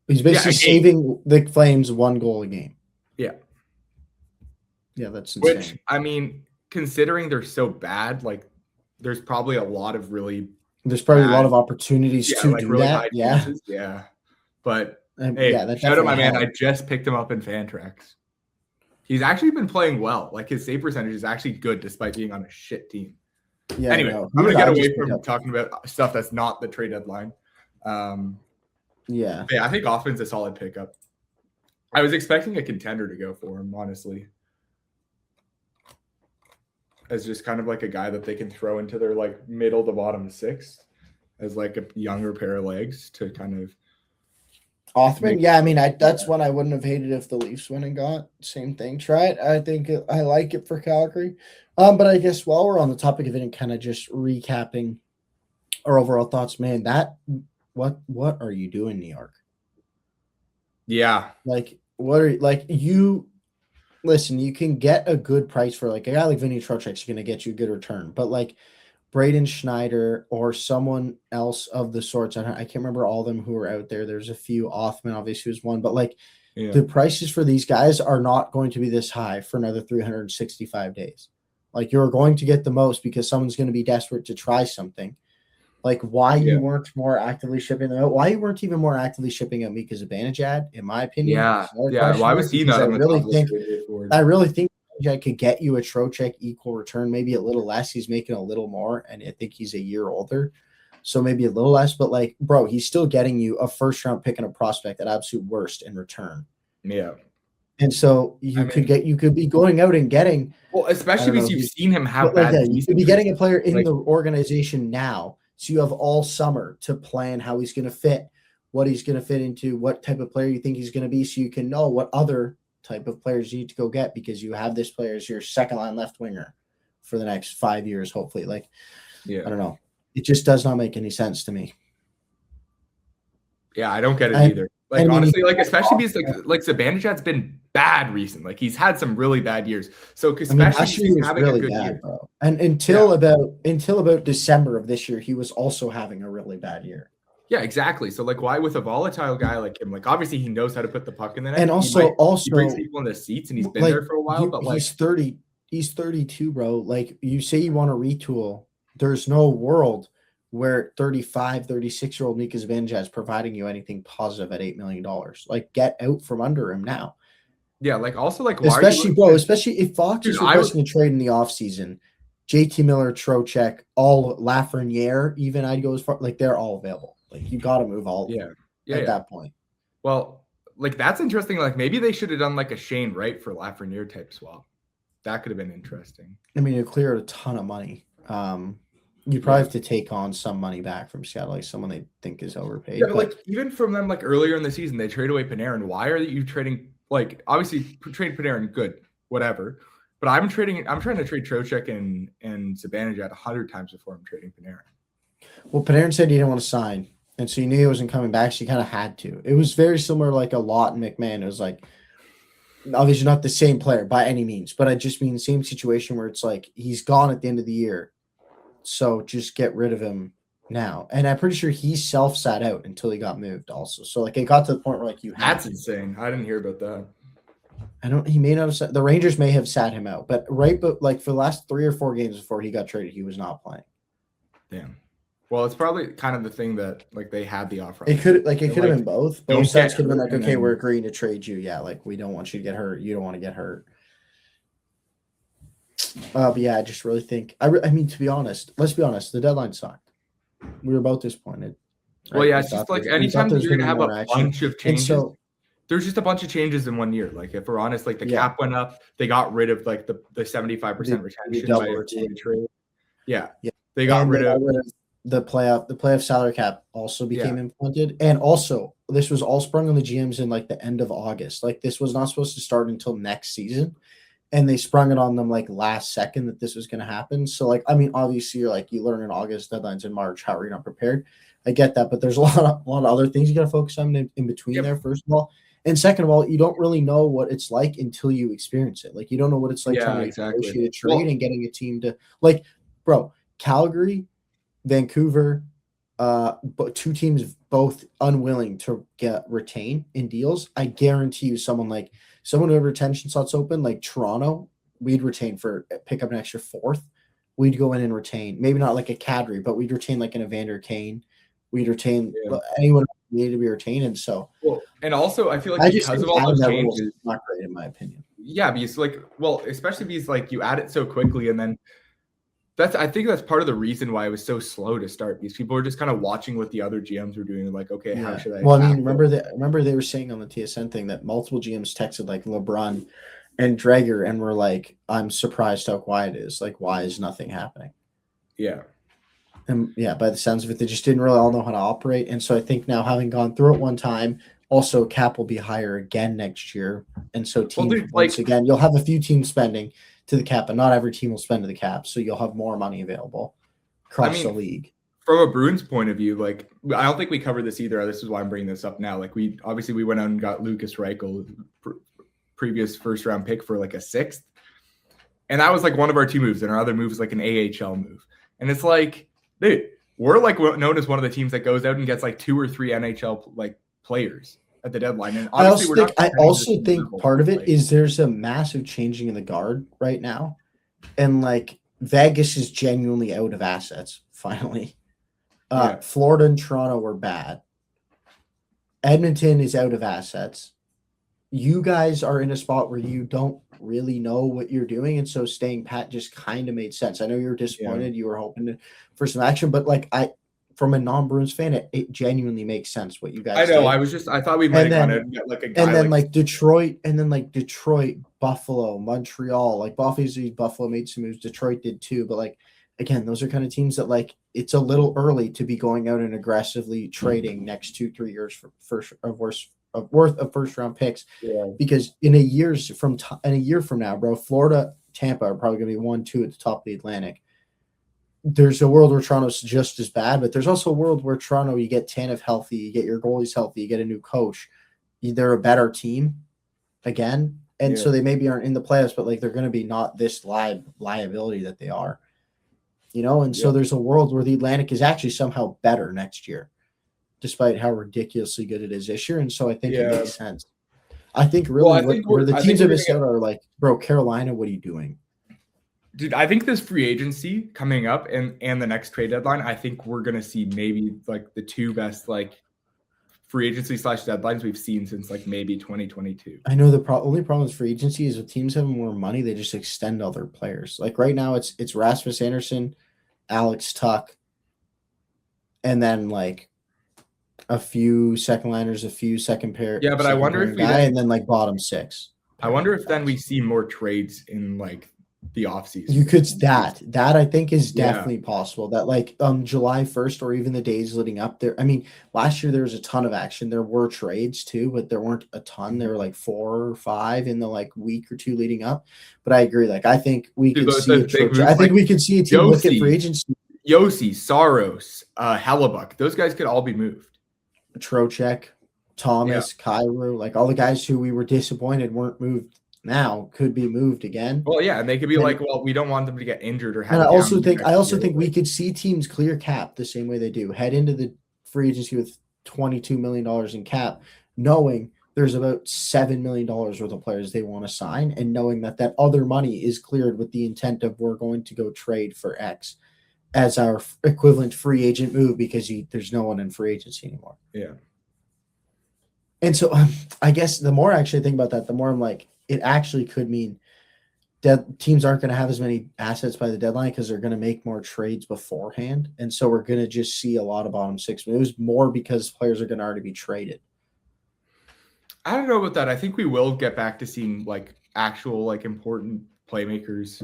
He's basically saving the Flames 1 goal a game. Yeah. Yeah, that's insane. Which, I mean, considering they're so bad, like there's probably a lot of really There's probably a lot of opportunities to like do really that. high Yeah. chances. Yeah. But And hey, yeah, that shout out my definitely man. I helped. just picked him up in Fantrax. He's actually been playing well. Like his save percentage is actually good despite being on a shit team. Yeah. Anyway, no, I'm who gonna did I get just away pick from up? talking about stuff that's not the trade deadline. Yeah. I think Offman's a solid pickup. I was expecting a contender to go for him, honestly, as just kind of like a guy that they can throw into their like middle to bottom six as like a younger pair of legs to kind of. Othman, yeah, I mean, that's one I wouldn't have hated if the Leafs went and got. Same thing. Try it. I think I like it for Calgary. But I guess while we're on the topic of it and kind of just recapping our overall thoughts, man, what are you doing, New York? Yeah. Like, what are you listen, you can get a good price for like a guy like Vinny Trocheck's going to get you a good return, but like Braden Schneider or someone else of the sorts. I can't remember all of them who were out there. There's a few. Othman obviously was one, but like the prices for these guys are not going to be this high for another 365 days. Like you're going to get the most because someone's going to be desperate to try something. Like why you weren't more actively shipping them out? Why you weren't even more actively shipping out Mika Zibanejad, in my opinion? Yeah. Why was he not on the top list? I really think I could get you a Trocheck equal return, maybe a little less. He's making a little more, and I think he's a year older, so maybe a little less. But like, bro, he's still getting you a first round pick and a prospect at absolute worst in return. Yeah, and so you could be going out and getting especially because you've seen him have bad. You could be getting a player in the organization now, so you have all summer to plan how he's going to fit, what he's going to fit into, what type of player you think he's going to be, so you can know what other type of players you need to go get because you have this player as your second line left winger for the next 5 years, hopefully. Like, I don't know. It just does not make any sense to me. Yeah, I don't get it either. Like, honestly, like, especially because like Zibanejad's been bad recently. Like, he's had some really bad years. So, especially he's having a good year. Bro. And until about December of this year, he was also having a really bad year. Yeah, exactly. So, like, why with a volatile guy like him? Like, obviously, he knows how to put the puck in the net. And also, he brings people in the seats, and he's been there for a while. But like, he's 30, he's 32, bro. Like, you say you want to retool. There's no world where 35, 36-year-old Mika Zibanejad is providing you anything positive at $8 million. Like, get out from under him now. Yeah, like, also, like, why especially if Fox is requesting a trade in the offseason, JT Miller, Trocheck, all Lafreniere, even I'd go as far, like, they're all available. Like, you got to move all of them at that point. Well, like, that's interesting. Like, maybe they should have done, like, a Shane Wright for Lafreniere type swap. That could have been interesting. I mean, it cleared a ton of money. You'd probably have to take on some money back from Seattle, like someone they think is overpaid. Yeah, but like, even from them, like, earlier in the season, they trade away Panarin. Why are you trading, like, obviously, trade Panarin, good, whatever. But I'm trying to trade Trocheck and Zibanejad 100 times before I'm trading Panarin. Well, Panarin said he didn't want to sign, and so you knew he wasn't coming back, so you kind of had to. It was very similar, like a lot in McMahon. It was like, obviously not the same player by any means, but I just mean the same situation where it's like he's gone at the end of the year, so just get rid of him now. And I'm pretty sure he self-sat out until he got moved also. So, like, it got to the point where, like, That's insane. I didn't hear about that. He may not have the Rangers may have sat him out, but like for the last 3 or 4 games before he got traded, he was not playing. Damn. Well, it's probably kind of the thing that, like, they had the offer. It could have been both. Both sides could have been like, okay, we're agreeing to trade you. Yeah, like, we don't want you to get hurt. You don't want to get hurt. But yeah, I just really think I mean, to be honest, let's be honest, the deadline sucked. We were both disappointed. Right? Well, yeah, it's just like anytime you're going to have a bunch of changes. So, there's just a bunch of changes in 1 year. Like, if we're honest, like, the cap went up. They got rid of, like, the 75% retention by a trade. Yeah. They got rid of the playoff salary cap also became implemented. And also, this was all sprung on the GMs in, like, the end of August. Like, this was not supposed to start until next season. And they sprung it on them, like, last second that this was going to happen. So, like, I mean, obviously, you're like, you learn in August, deadlines in March. How are you not prepared? I get that, but there's a lot of other things you got to focus on in between there, first of all. And second of all, you don't really know what it's like until you experience it. Like, you don't know what it's like trying to negotiate a trade and getting a team to, like, bro, Calgary, Vancouver, but 2 teams both unwilling to retain in deals. I guarantee you someone who have retention slots open, like Toronto, we'd retain for pick up an extra 4th. we'd go in and retain. Maybe not like a Kadri, but we'd retain like an Evander Kane. We'd retain anyone who needed to be retained. And so, well, and also I feel like I just because think of all having those that rule is changes, not great in my opinion. yeah, because like, well, especially because like you add it so quickly, and then I think that's part of the reason why it was so slow to start. Because people were just kind of watching what the other GMs were doing, like, okay, how should I? Well, I mean, remember they were saying on the TSN thing that multiple GMs texted like LeBron and Drager and were like, "I'm surprised how quiet it is. Like, why is nothing happening?" Yeah. And yeah, by the sounds of it, they just didn't really all know how to operate. And so I think now, having gone through it one time, also cap will be higher again next year. And so teams, once again, you'll have a few teams spending to the cap, but not every team will spend to the cap. So you'll have more money available across the league. From a Bruins point of view, like, I don't think we covered this either. This is why I'm bringing this up now. Like, we went out and got Lucas Reichel, previous first round pick, for like a 6th. And that was like one of our 2 moves. And our other move is like an AHL move. And it's like, dude, we're like known as one of the teams that goes out and gets like 2 or 3 NHL like players at the deadline. And I also think part of it is there's a massive changing in the guard right now. And like Vegas is genuinely out of assets finally. Florida and Toronto were bad. Edmonton is out of assets. You guys are in a spot where you don't really know what you're doing, and so staying pat just kind of made sense. I know you were disappointed. You were hoping for some action, but like from a non-Bruins fan, it genuinely makes sense what you guys I know. did. I thought we might have gone get like a guy. And then like Detroit, Buffalo, Montreal. Like obviously Buffalo made some moves. Detroit did too, but like again, those are kind of teams that like it's a little early to be going out and aggressively trading next 2-3 years worth of first round picks, because in a year from now, bro, Florida, Tampa are probably going to be 1-2 at the top of the Atlantic. There's a world where Toronto's just as bad, but there's also a world where Toronto, you get Tanev healthy, you get your goalies healthy, you get a new coach, they're a better team again, and so they maybe aren't in the playoffs, but like they're going to be not this liability that they are, and so there's a world where the Atlantic is actually somehow better next year, despite how ridiculously good it is this year. And so I think it makes sense. I think really where the teams that missed out are like, bro, Carolina, what are you doing? Dude, I think this free agency coming up and the next trade deadline, I think we're going to see maybe like the 2 best like free agency / deadlines we've seen since like maybe 2022. I know the only problem with free agency is if teams have more money, they just extend all their players. Like right now it's Rasmus Anderson, Alex Tuck, and then like a few second liners, a few second pair. Yeah, but I wonder if and then like bottom 6. I wonder if then we see more trades in like the offseason. You could that I think is definitely possible. That like July 1st or even the days leading up there. I mean, last year there was a ton of action. There were trades too, but there weren't a ton. There were like 4 or 5 in the like week or 2 leading up. But I agree. Like I think we could see we could see a team look at free agency. Yossi, Saros, Hellebuck, those guys could all be moved. Trocheck, Thomas, Kyrou, like all the guys who we were disappointed weren't moved now could be moved again. Well, yeah, and they could be like, well, we don't want them to get injured or have. And I also think we could see teams clear cap the same way they do. Head into the free agency with $22 million in cap, knowing there's about $7 million worth of players they want to sign, and knowing that other money is cleared with the intent of we're going to go trade for X as our equivalent free agent move because there's no one in free agency anymore. Yeah. And so I guess the more I actually think about that, the more I'm like, it actually could mean that teams aren't going to have as many assets by the deadline because they're going to make more trades beforehand. And so we're going to just see a lot of bottom 6 moves more because players are going to already be traded. I don't know about that. I think we will get back to seeing like actual like important playmakers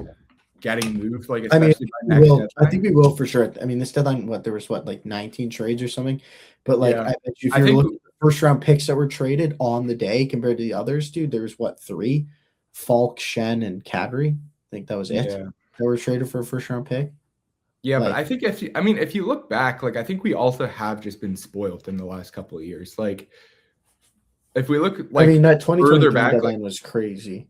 getting moved, like especially by next deadline. I think we will for sure. I mean, this deadline, there was like 19 trades or something, but like I bet you if you're looking at the first round picks that were traded on the day compared to the others, dude, there was 3: Falk, Shen, and Kadri. I think that was it. That were traded for a first round pick. Yeah, but I think if you look back, like I think we also have just been spoiled in the last couple of years. Like if we look like that 2020 deadline was crazy.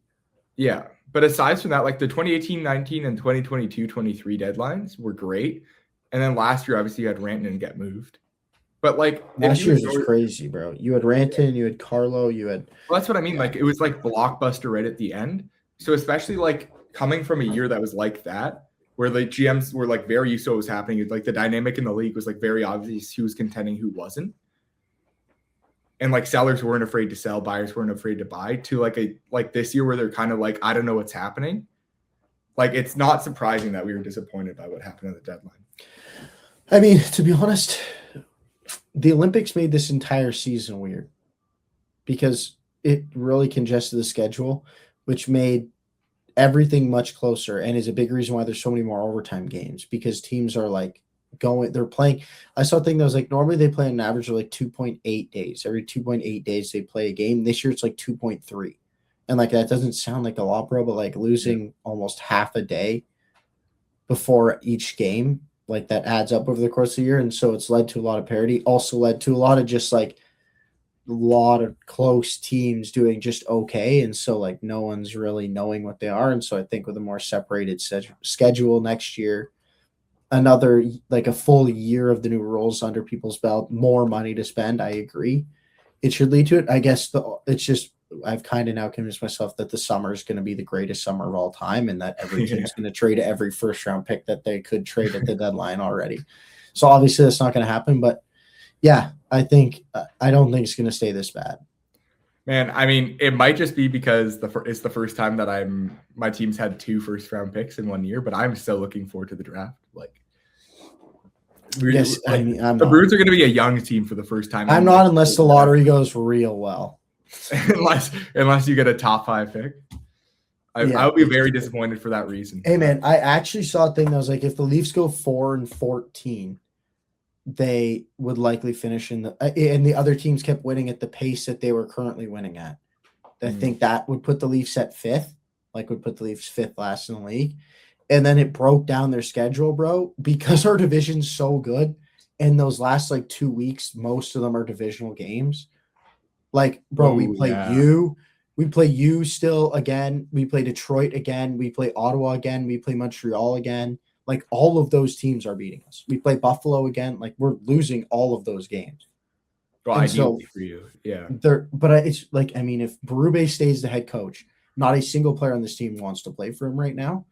Yeah. But aside from that, like the 2018-19 and 2022-23 deadlines were great. And then last year, obviously, you had Rantanen get moved. But like last year's was crazy, bro. You had Rantanen, you had Carlo, you had. Well, that's what I mean. Like it was like blockbuster right at the end. So especially like coming from a year that was like that, where the GMs were like very used to what was happening. Like the dynamic in the league was like very obvious who was contending, who wasn't. And like sellers weren't afraid to sell, buyers weren't afraid to buy, to like this year where they're kind of like, I don't know what's happening. Like, it's not surprising that we were disappointed by what happened at the deadline. I mean, to be honest, the Olympics made this entire season weird because it really congested the schedule, which made everything much closer and is a big reason why there's so many more overtime games, because teams are like they're playing. I saw a thing that was like normally they play an average of like 2.8 days. Every 2.8 days they play a game. This year it's like 2.3. And like that doesn't sound like a lot, bro, but like losing almost half a day before each game, like that adds up over the course of the year. And so it's led to a lot of parity. Also led to a lot of just like a lot of close teams doing just okay. And so like no one's really knowing what they are. And so I think with a more separated schedule next year, another like a full year of the new rules under people's belt, more money to spend. I agree. It should lead to it. I guess it's just I've kind of now convinced myself that the summer is going to be the greatest summer of all time, and that every team's going to trade every first round pick that they could trade at the deadline already. So obviously that's not going to happen, but yeah, I think I don't think it's going to stay this bad. Man, I mean, it might just be because it's the first time that my team's had 2 first round picks in 1 year, but I'm still looking forward to the draft. Like, yes, I mean, the Bruins are going to be a young team for the first time. I'm not unless the lottery goes real well. unless you get a top 5 pick. I would be very disappointed for that reason. Hey, man, I actually saw a thing that was like if the Leafs go 4-14, they would likely finish in and the other teams kept winning at the pace that they were currently winning at. I think that would put the Leafs at 5th, would put the Leafs 5th last in the league. And then it broke down their schedule, bro, because our division's so good. And those last like 2 weeks, most of them are divisional games. Like, bro, we play you still again. We play Detroit again. We play Ottawa again. We play Montreal again. Like, all of those teams are beating us. We play Buffalo again. Like, we're losing all of those games. Well, ideally for you, yeah. But it's like, I mean, if Berube stays the head coach, not a single player on this team wants to play for him right now.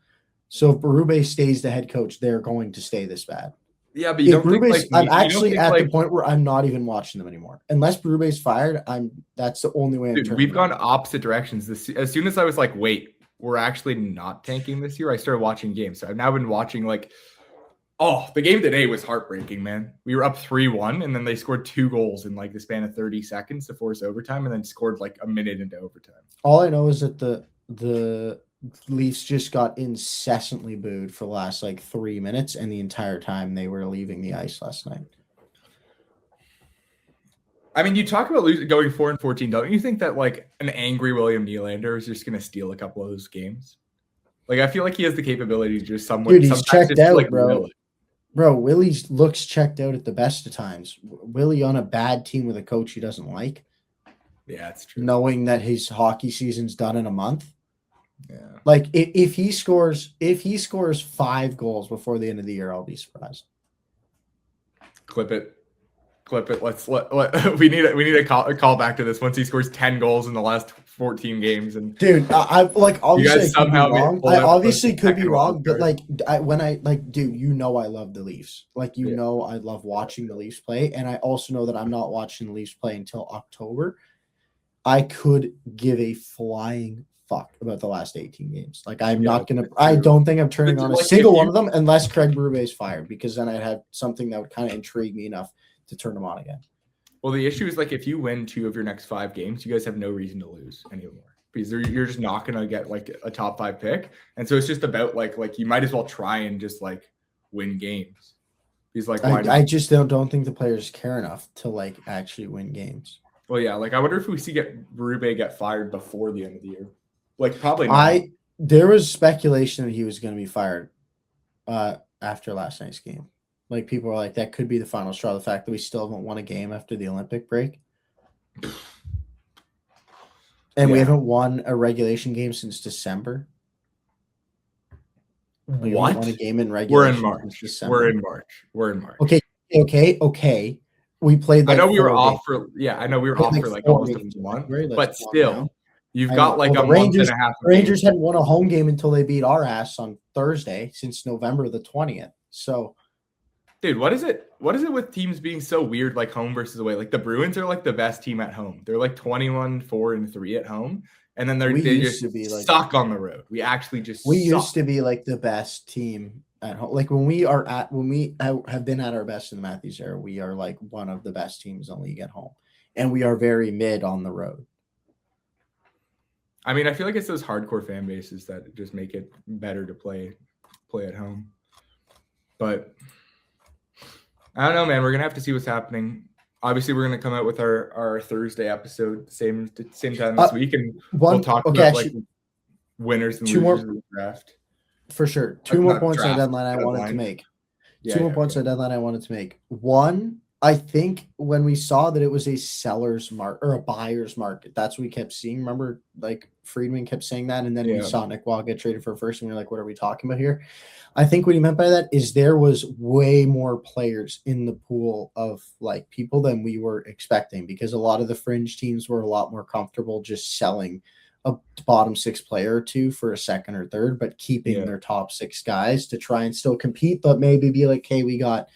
So if Berube stays the head coach, they're going to stay this bad. Yeah, but you don't think like I'm actually at the point where I'm not even watching them anymore. Unless Berube's fired, that's the only way. We've gone opposite directions. As soon as I was like, wait, we're actually not tanking this year, I started watching games. So I've now been watching like, the game today was heartbreaking, man. We were up 3-1, and then they scored 2 goals in like the span of 30 seconds to force overtime, and then scored like a minute into overtime. All I know is that the Leafs just got incessantly booed for the last like 3 minutes, and the entire time they were leaving the ice last night. I mean, you talk about going 4-14. Don't you think that like an angry William Nylander is just going to steal a couple of those games? Like, I feel like he has the capability to just somewhat. Dude, he's checked out, like, bro. Bro, Willie looks checked out at the best of times. Willie on a bad team with a coach he doesn't like. Yeah, that's true. Knowing that his hockey season's done in a month. Yeah. Like if he scores 5 goals before the end of the year, I'll be surprised. Clip it. We need a call back to this once he scores 10 goals in the last 14 games. And dude, I like obviously I could be wrong. I obviously could be wrong, but like dude, you know I love the Leafs. Like know I love watching the Leafs play, and I also know that I'm not watching the Leafs play until October. I could give a flying fuck about the last 18 games. Like I don't think I'm turning on a single one of them unless Craig Berube is fired, because then I'd have something that would kind of intrigue me enough to turn them on again. Well, the issue is like if you win 2 of your next 5 games, you guys have no reason to lose anymore, because you're just not going to get like a top 5 pick. And so it's just about like you might as well try and just like win games. He's like, I just don't think the players care enough to like actually win games. Well, yeah, like I wonder if we see Berube get fired before the end of the year. Like probably not. There was speculation that he was going to be fired after last night's game. Like people were like, that could be the final straw. The fact that we still haven't won a game after the Olympic break. And we haven't won a regulation game since December. What? We haven't won a game in regulation. We're in March. Okay. We played. I know we were off for. Yeah, I know we were off for like almost a month, but still, You've I got know. like Well, a the month Rangers, and a half. of Rangers games. hadn't won a home game until they beat our ass on Thursday since November the 20th. So, Dude, what is it? What is it with teams being so weird, like home versus away? Like the Bruins are like the best team at home. They're like 21-4-3 at home, and then We they used just to be like- suck on the road. We actually just we suck. used to be like the best team at home. Like when we have been at our best in the Matthews era, we are like one of the best teams in the league at home. And we are very mid on the road. I mean, I feel like it's those hardcore fan bases that just make it better to play at home. But I don't know, man. We're gonna have to see what's happening. Obviously, we're gonna come out with our Thursday episode same time this week, and we'll talk about like winners and losers of the draft. For sure. Two more points on the deadline I wanted to make. Two more points on the deadline I wanted to make. One, I think when we saw that it was a seller's market or a buyer's market, that's what we kept seeing. Remember, like Friedman kept saying that, and then we saw Nick Wall get traded for first, and we were like, what are we talking about here? I think what he meant by that is there was way more players in the pool of like people than we were expecting, because a lot of the fringe teams were a lot more comfortable just selling a bottom six player or two for a second or third, but keeping their top six guys to try and still compete, but maybe be like, hey, we got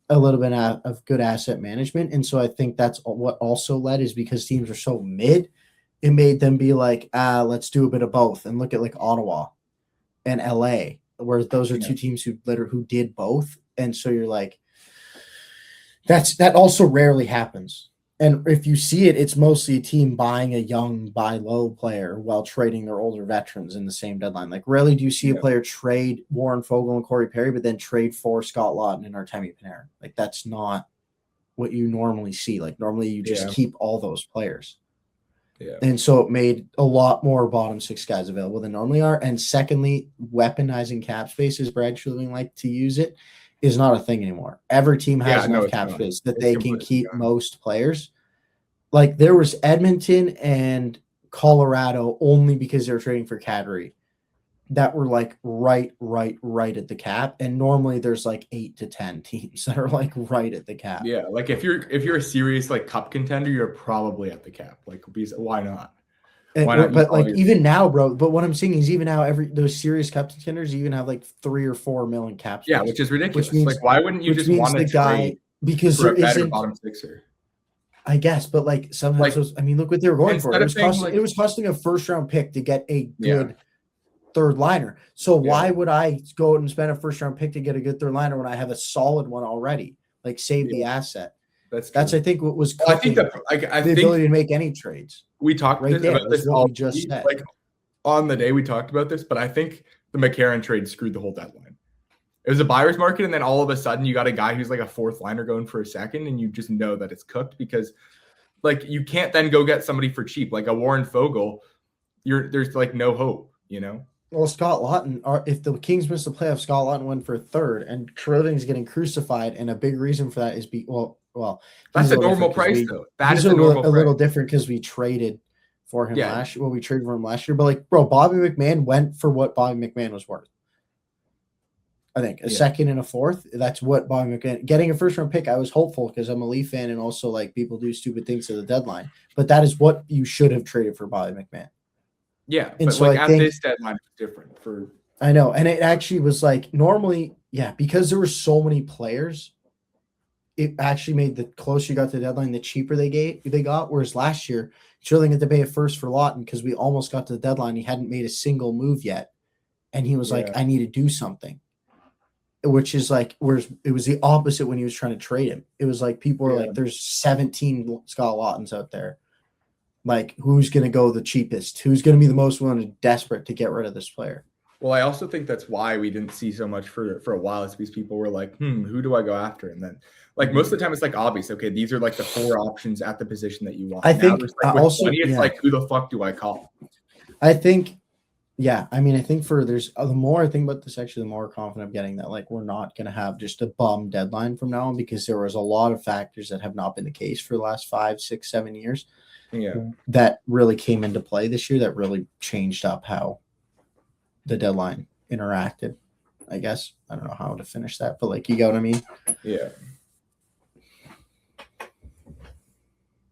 a little bit of good asset management. And so I think that's what also led, is because teams are so mid, it made them be like, let's do a bit of both. And look at like Ottawa and LA, where those are two teams who did both. And so you're like, that also rarely happens. And if you see it, it's mostly a team buying a young buy low player while trading their older veterans in the same deadline. Like rarely do you see a player trade Warren Fogle and Corey Perry, but then trade for Scott Laughton and Artemi Panarin. Like that's not what you normally see. Like normally you just keep all those players. Yeah. And so it made a lot more bottom six guys available than normally are. And secondly, weaponizing cap space, as Brad Treliving like to use it, is not a thing anymore. Every team has enough cap space that they can keep most players. Like there was Edmonton and Colorado only because they were trading for Kadri that were like right at the cap. And normally there's like 8 to 10 teams that are like right at the cap. Yeah, like if you're a serious like cup contender, you're probably at the cap. Like why not? Why not? But like even now, bro. But what I'm saying is even now, those serious cup contenders even have like 3 or 4 million cap space. Yeah, which is ridiculous. Which means, like why wouldn't you just want to trade because for there a better isn't bottom sixer? I guess, but like sometimes those, I mean, look what they were going for. It was costing a first round pick to get a good third liner. So why would I go out and spend a first round pick to get a good third liner when I have a solid one already? Like save the asset. That's I think what was I think that the ability to make any trades. We talked about this all we just said. Like on the day we talked about this, but I think the McCarron trade screwed the whole deadline. It was a buyer's market, and then all of a sudden you got a guy who's like a fourth liner going for a second, and you just know that it's cooked because like you can't then go get somebody for cheap like a Warren Fogle. There's like no hope, you know. Well, Scott Laughton, if the Kings miss the playoffs, Scott Laughton went for a third, and Treliving's getting crucified, and a big reason for that is that's a normal price though. That is a little different because we traded for him last year. Well, we traded for him last year, but like, bro, Bobby McMahon went for what Bobby McMahon was worth. I think a second and a fourth. That's what Bobby McMahon getting a first round pick. I was hopeful because I'm a Leaf fan, and also like people do stupid things at the deadline. But that is what you should have traded for Bobby McMahon. Yeah, and but so like at this deadline, it's different for. I know, and it actually was like normally, because there were so many players. It actually made the closer you got to the deadline, the cheaper they got. Whereas last year, Trilling had to pay a first for Laughton because we almost got to the deadline. He hadn't made a single move yet, and he was like, "I need to do something." Which is like, whereas it was the opposite when he was trying to trade him. It was like people were like, "There's 17 Scott Laughtons out there. Like, who's going to go the cheapest? Who's going to be the most willing and desperate to get rid of this player?" Well, I also think that's why we didn't see so much for a while. Is because people were like, who do I go after? And then, like most of the time, it's like obvious. Okay, these are like the 4 options at the position that you want. I think also, it's like, who the fuck do I call? I think. Yeah, I mean, I think the more I think about this, actually, the more confident I'm getting that like we're not going to have just a bum deadline from now on, because there was a lot of factors that have not been the case for the last 5, 6, 7 years. That really came into play this year. That really changed up how the deadline interacted. I guess I don't know how to finish that, but like you got what I mean? Yeah.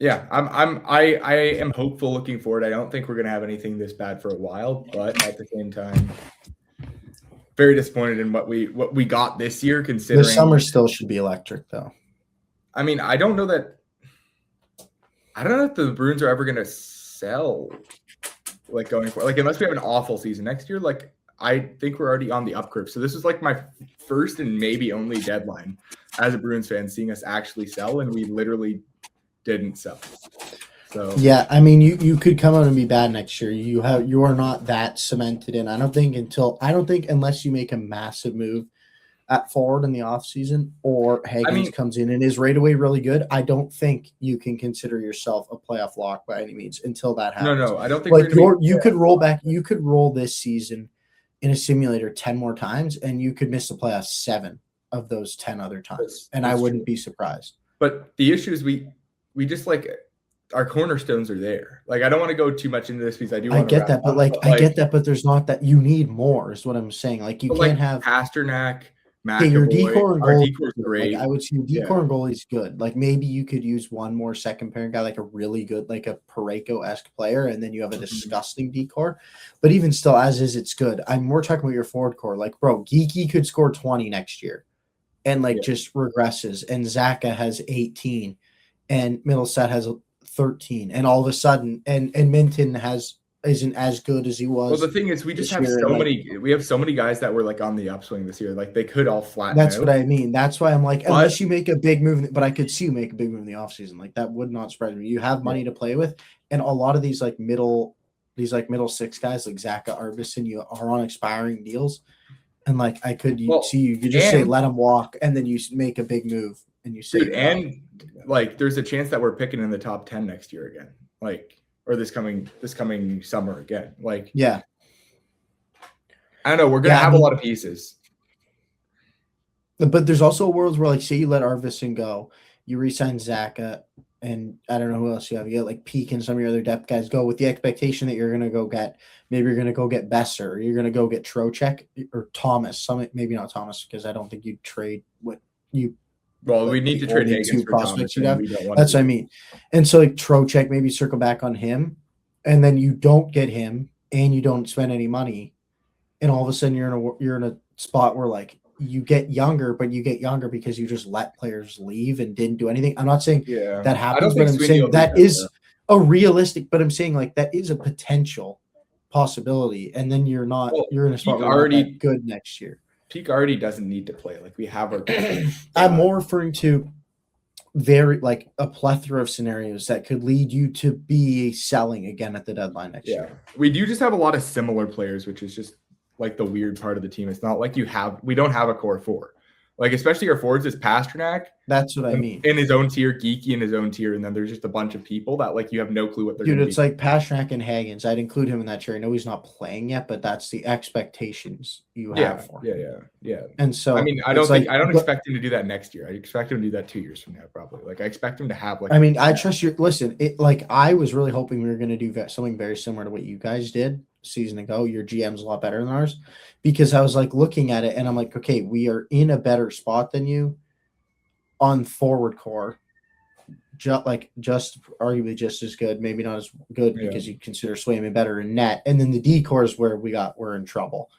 Yeah, I am hopeful looking forward. I don't think we're gonna have anything this bad for a while, but at the same time, very disappointed in what we got this year. Considering The summer still should be electric, though. I mean, I don't know if the Bruins are ever gonna sell like going for like unless we have an awful season next year. Like I think we're already on the up curve. So this is like my first and maybe only deadline as a Bruins fan, seeing us actually sell, and we literally didn't sell. So Yeah, I mean, you could come out and be bad next year. You are not that cemented in. I don't think unless you make a massive move at forward in the offseason or Higgins comes in and is right away really good, I don't think you can consider yourself a playoff lock by any means until that happens. No, I don't think like you could roll back. You could roll this season in a simulator 10 more times, and you could miss the playoffs 7 of those 10 other times, and I wouldn't be surprised. But the issue is we just like our cornerstones are there. Like I don't want to go too much into this because I get that, but I get that, but there's not that you need more. Is what I'm saying. Like you can't have Pasternak. Okay, your decor and goalie is great. Like, I would say your decor and goalie is good. Like maybe you could use one more second pairing guy, like a really good, like a Parayko-esque player, and then you have a disgusting decor. But even still, as is, it's good. We're talking about your forward core. Like, bro, Geeky could score 20 next year, and just regresses. And Zaka has 18, and Middleset has 13, and all of a sudden, and Minton isn't as good as he was. Well, the thing is, we just have so many guys that were like on the upswing this year. Like they could all flatten That's out. what I mean. That's why I'm like, unless you make a big move, but I could see you make a big move in the offseason. Like that would not surprise me. You have money to play with, and a lot of these middle 6 guys like Zaka, Arbison, you are on expiring deals, and like I could see you just say let him walk, and then you make a big move, and you say, like there's a chance that we're picking in the top 10 next year again, or this coming summer again. Like, yeah, I don't know. We're gonna have a lot of pieces, but there's also worlds where, like, say you let Arvidsson go, you re-sign Zaka, and I don't know who else you have. You get like Peak and some of your other depth guys go with the expectation that you're gonna go get. Maybe you're gonna go get Besser, or you're gonna go get Trocheck or Thomas. Maybe not Thomas, because I don't think you'd trade what you. Well, we need to trade Higgins for prospects you have. That's what I mean. And so like Trocheck, maybe circle back on him, and then you don't get him, and you don't spend any money, and all of a sudden you're in a spot where like you get younger, but you get younger because you just let players leave and didn't do anything. I'm not saying that happens, but I'm saying that is a realistic. But I'm saying like that is a potential possibility, and then you're not. You're in a spot where you're already good next year. Peak already doesn't need to play. Like we have our. I'm more referring to very like a plethora of scenarios that could lead you to be selling again at the deadline next year. We do just have a lot of similar players, which is just like the weird part of the team. It's not like we don't have a core 4. Like especially our forwards is Pasternak. That's what I mean. In his own tier, Geeky in his own tier, and then there's just a bunch of people that like you have no clue what they're doing. Dude, it's like Pasternak and Higgins. I'd include him in that tier. I know he's not playing yet, but that's the expectations you have for him. Yeah. And so I mean, I don't expect him to do that next year. I expect him to do that 2 years from now, probably. Like I expect him to have like. I mean, I trust your listen. I was really hoping we were going to do something very similar to what you guys did a season ago. Your GM's a lot better than ours, because I was like looking at it and I'm like, okay, we are in a better spot than you on forward core, just arguably just as good, maybe not as good because you consider Swayman better in net, and then the D core is where we're in trouble.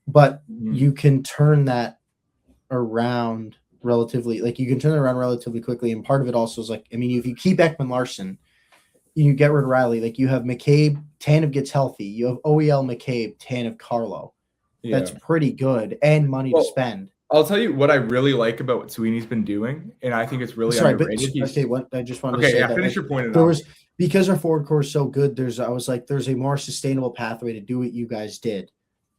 But you can turn that around relatively quickly, and part of it also is like, I mean, if you keep Ekman-Larsson, you get rid of Riley, like you have McCabe, Tanev gets healthy, you have OEL, McCabe, Tanev, Carlo. That's pretty good, and money to spend. I'll tell you what I really like about what Sweeney's been doing, and I think it's really underrated. I just wanted to say that. Finish your point. Because our forward core is so good, there's a more sustainable pathway to do what you guys did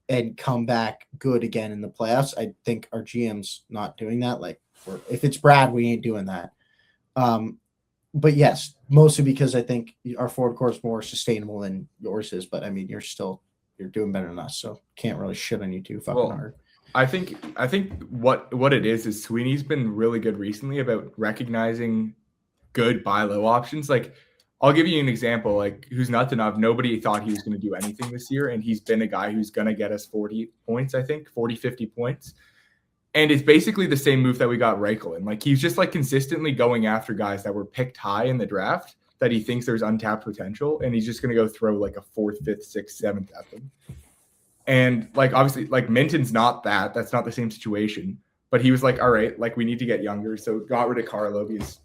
and come back good again in the playoffs. I think our GM's not doing that. Like, if it's Brad, we ain't doing that. But yes, mostly because I think our forward core is more sustainable than yours is. But I mean, you're doing better than us, so can't really shit on you too fucking hard. I think what it is Sweeney's been really good recently about recognizing good buy low options. Like I'll give you an example, like who's Nutinov. Nobody thought he was going to do anything this year, and he's been a guy who's going to get us 40 points, I think 40, 50 points. And it's basically the same move that we got Reichel in. Like, he's just like consistently going after guys that were picked high in the draft that he thinks there's untapped potential, and he's just going to go throw like a 4th, 5th, 6th, 7th at them. And like, obviously, like Minton's not that. That's not the same situation. But he was like, all right, like we need to get younger. So got rid of Carlo because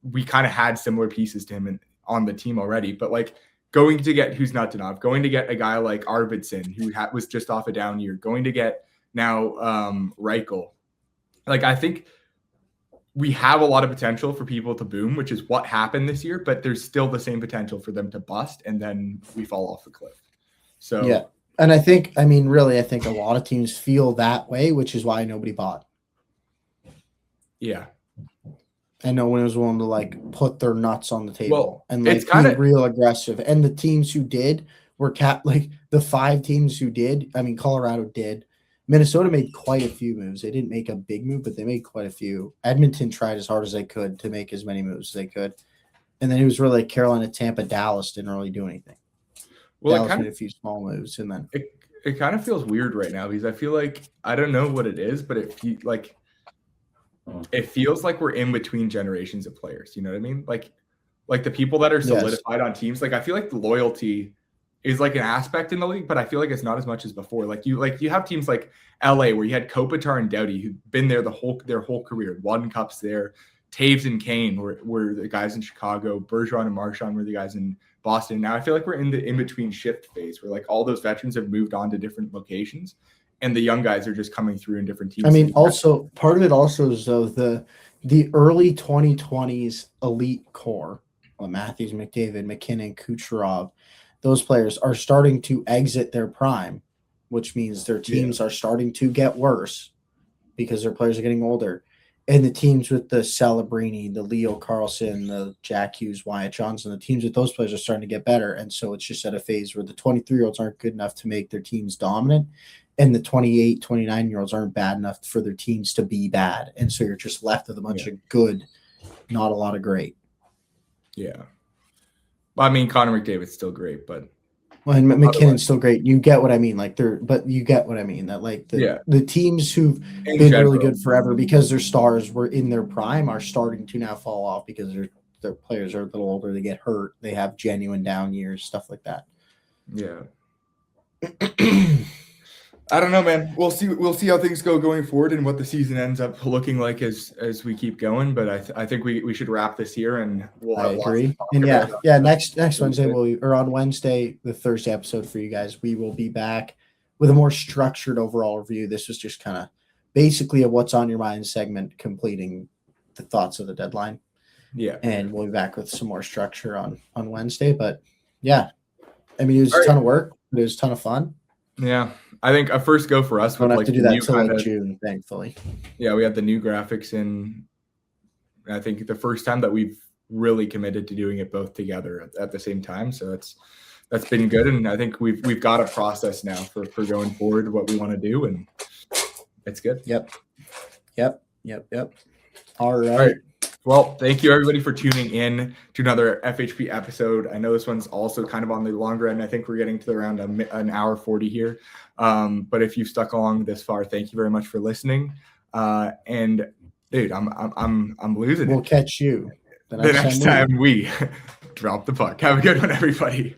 we kind of had similar pieces to him on the team already. But like going to get Huznutdinov, going to get a guy like Arvidsson, who was just off a down year, going to get now Reichel. Like, I think we have a lot of potential for people to boom, which is what happened this year, but there's still the same potential for them to bust, and then we fall off the cliff. So yeah. And I think a lot of teams feel that way, which is why nobody bought. Yeah. And no one was willing to like put their nuts on the table and like it's kinda, be real aggressive. And the teams who did were like the 5 teams who did. I mean, Colorado did. Minnesota made quite a few moves. They didn't make a big move, but they made quite a few. Edmonton tried as hard as they could to make as many moves as they could. And then it was really like Carolina, Tampa, Dallas didn't really do anything. well, Dallas made a few small moves, and then it kind of feels weird right now because I feel like I don't know what it is, but it feels like we're in between generations of players. You know what I mean? Like the people that are solidified on teams. Like, I feel like the loyalty is like an aspect in the league, but I feel like it's not as much as before. Like you have teams like LA where you had Kopitar and Doughty who've been there their whole career, won cups there. Taves and Kane were the guys in Chicago. Bergeron and Marchand were the guys in Boston. Now I feel like we're in the in-between shift phase where like all those veterans have moved on to different locations and the young guys are just coming through in different teams. I mean, also part of it also is though the early 2020s elite core, Matthews, McDavid, McKinnon, Kucherov, those players are starting to exit their prime, which means their teams are starting to get worse because their players are getting older. And the teams with the Celebrini, the Leo Carlson, the Jack Hughes, Wyatt Johnson, the teams with those players are starting to get better. And so it's just at a phase where the 23-year-olds aren't good enough to make their teams dominant. And the 28, 29-year-olds aren't bad enough for their teams to be bad. And so you're just left with a bunch of good, not a lot of great. Yeah. Well, I mean, Connor McDavid's still great, but and McKinnon's still great. You get what I mean. You get what I mean. That like the teams who've been really good forever because their stars were in their prime are starting to now fall off because their players are a little older. They get hurt. They have genuine down years, stuff like that. Yeah. I don't know, man. We'll see how things go going forward and what the season ends up looking like as we keep going. But I think we should wrap this here, and I agree. And next Wednesday on Wednesday, the Thursday episode for you guys, we will be back with a more structured overall review. This was just kind of basically a what's on your mind segment, completing the thoughts of the deadline. Yeah, and we'll be back with some more structure on Wednesday. But yeah, I mean, it was a ton of work, but it was a ton of fun. Yeah. I think a first go for us. We don't have to do that until June, thankfully. Yeah, we had the new graphics in. I think the first time that we've really committed to doing it both together at the same time. So that's been good, and I think we've got a process now for going forward what we want to do, and it's good. Yep. All right. Well, thank you everybody for tuning in to another FHP episode. I know this one's also kind of on the longer end. I think we're getting to around an hour 40 here. But if you've stuck along this far, thank you very much for listening. And dude, I'm losing. We'll catch you the next time we drop the puck. Have a good one, everybody.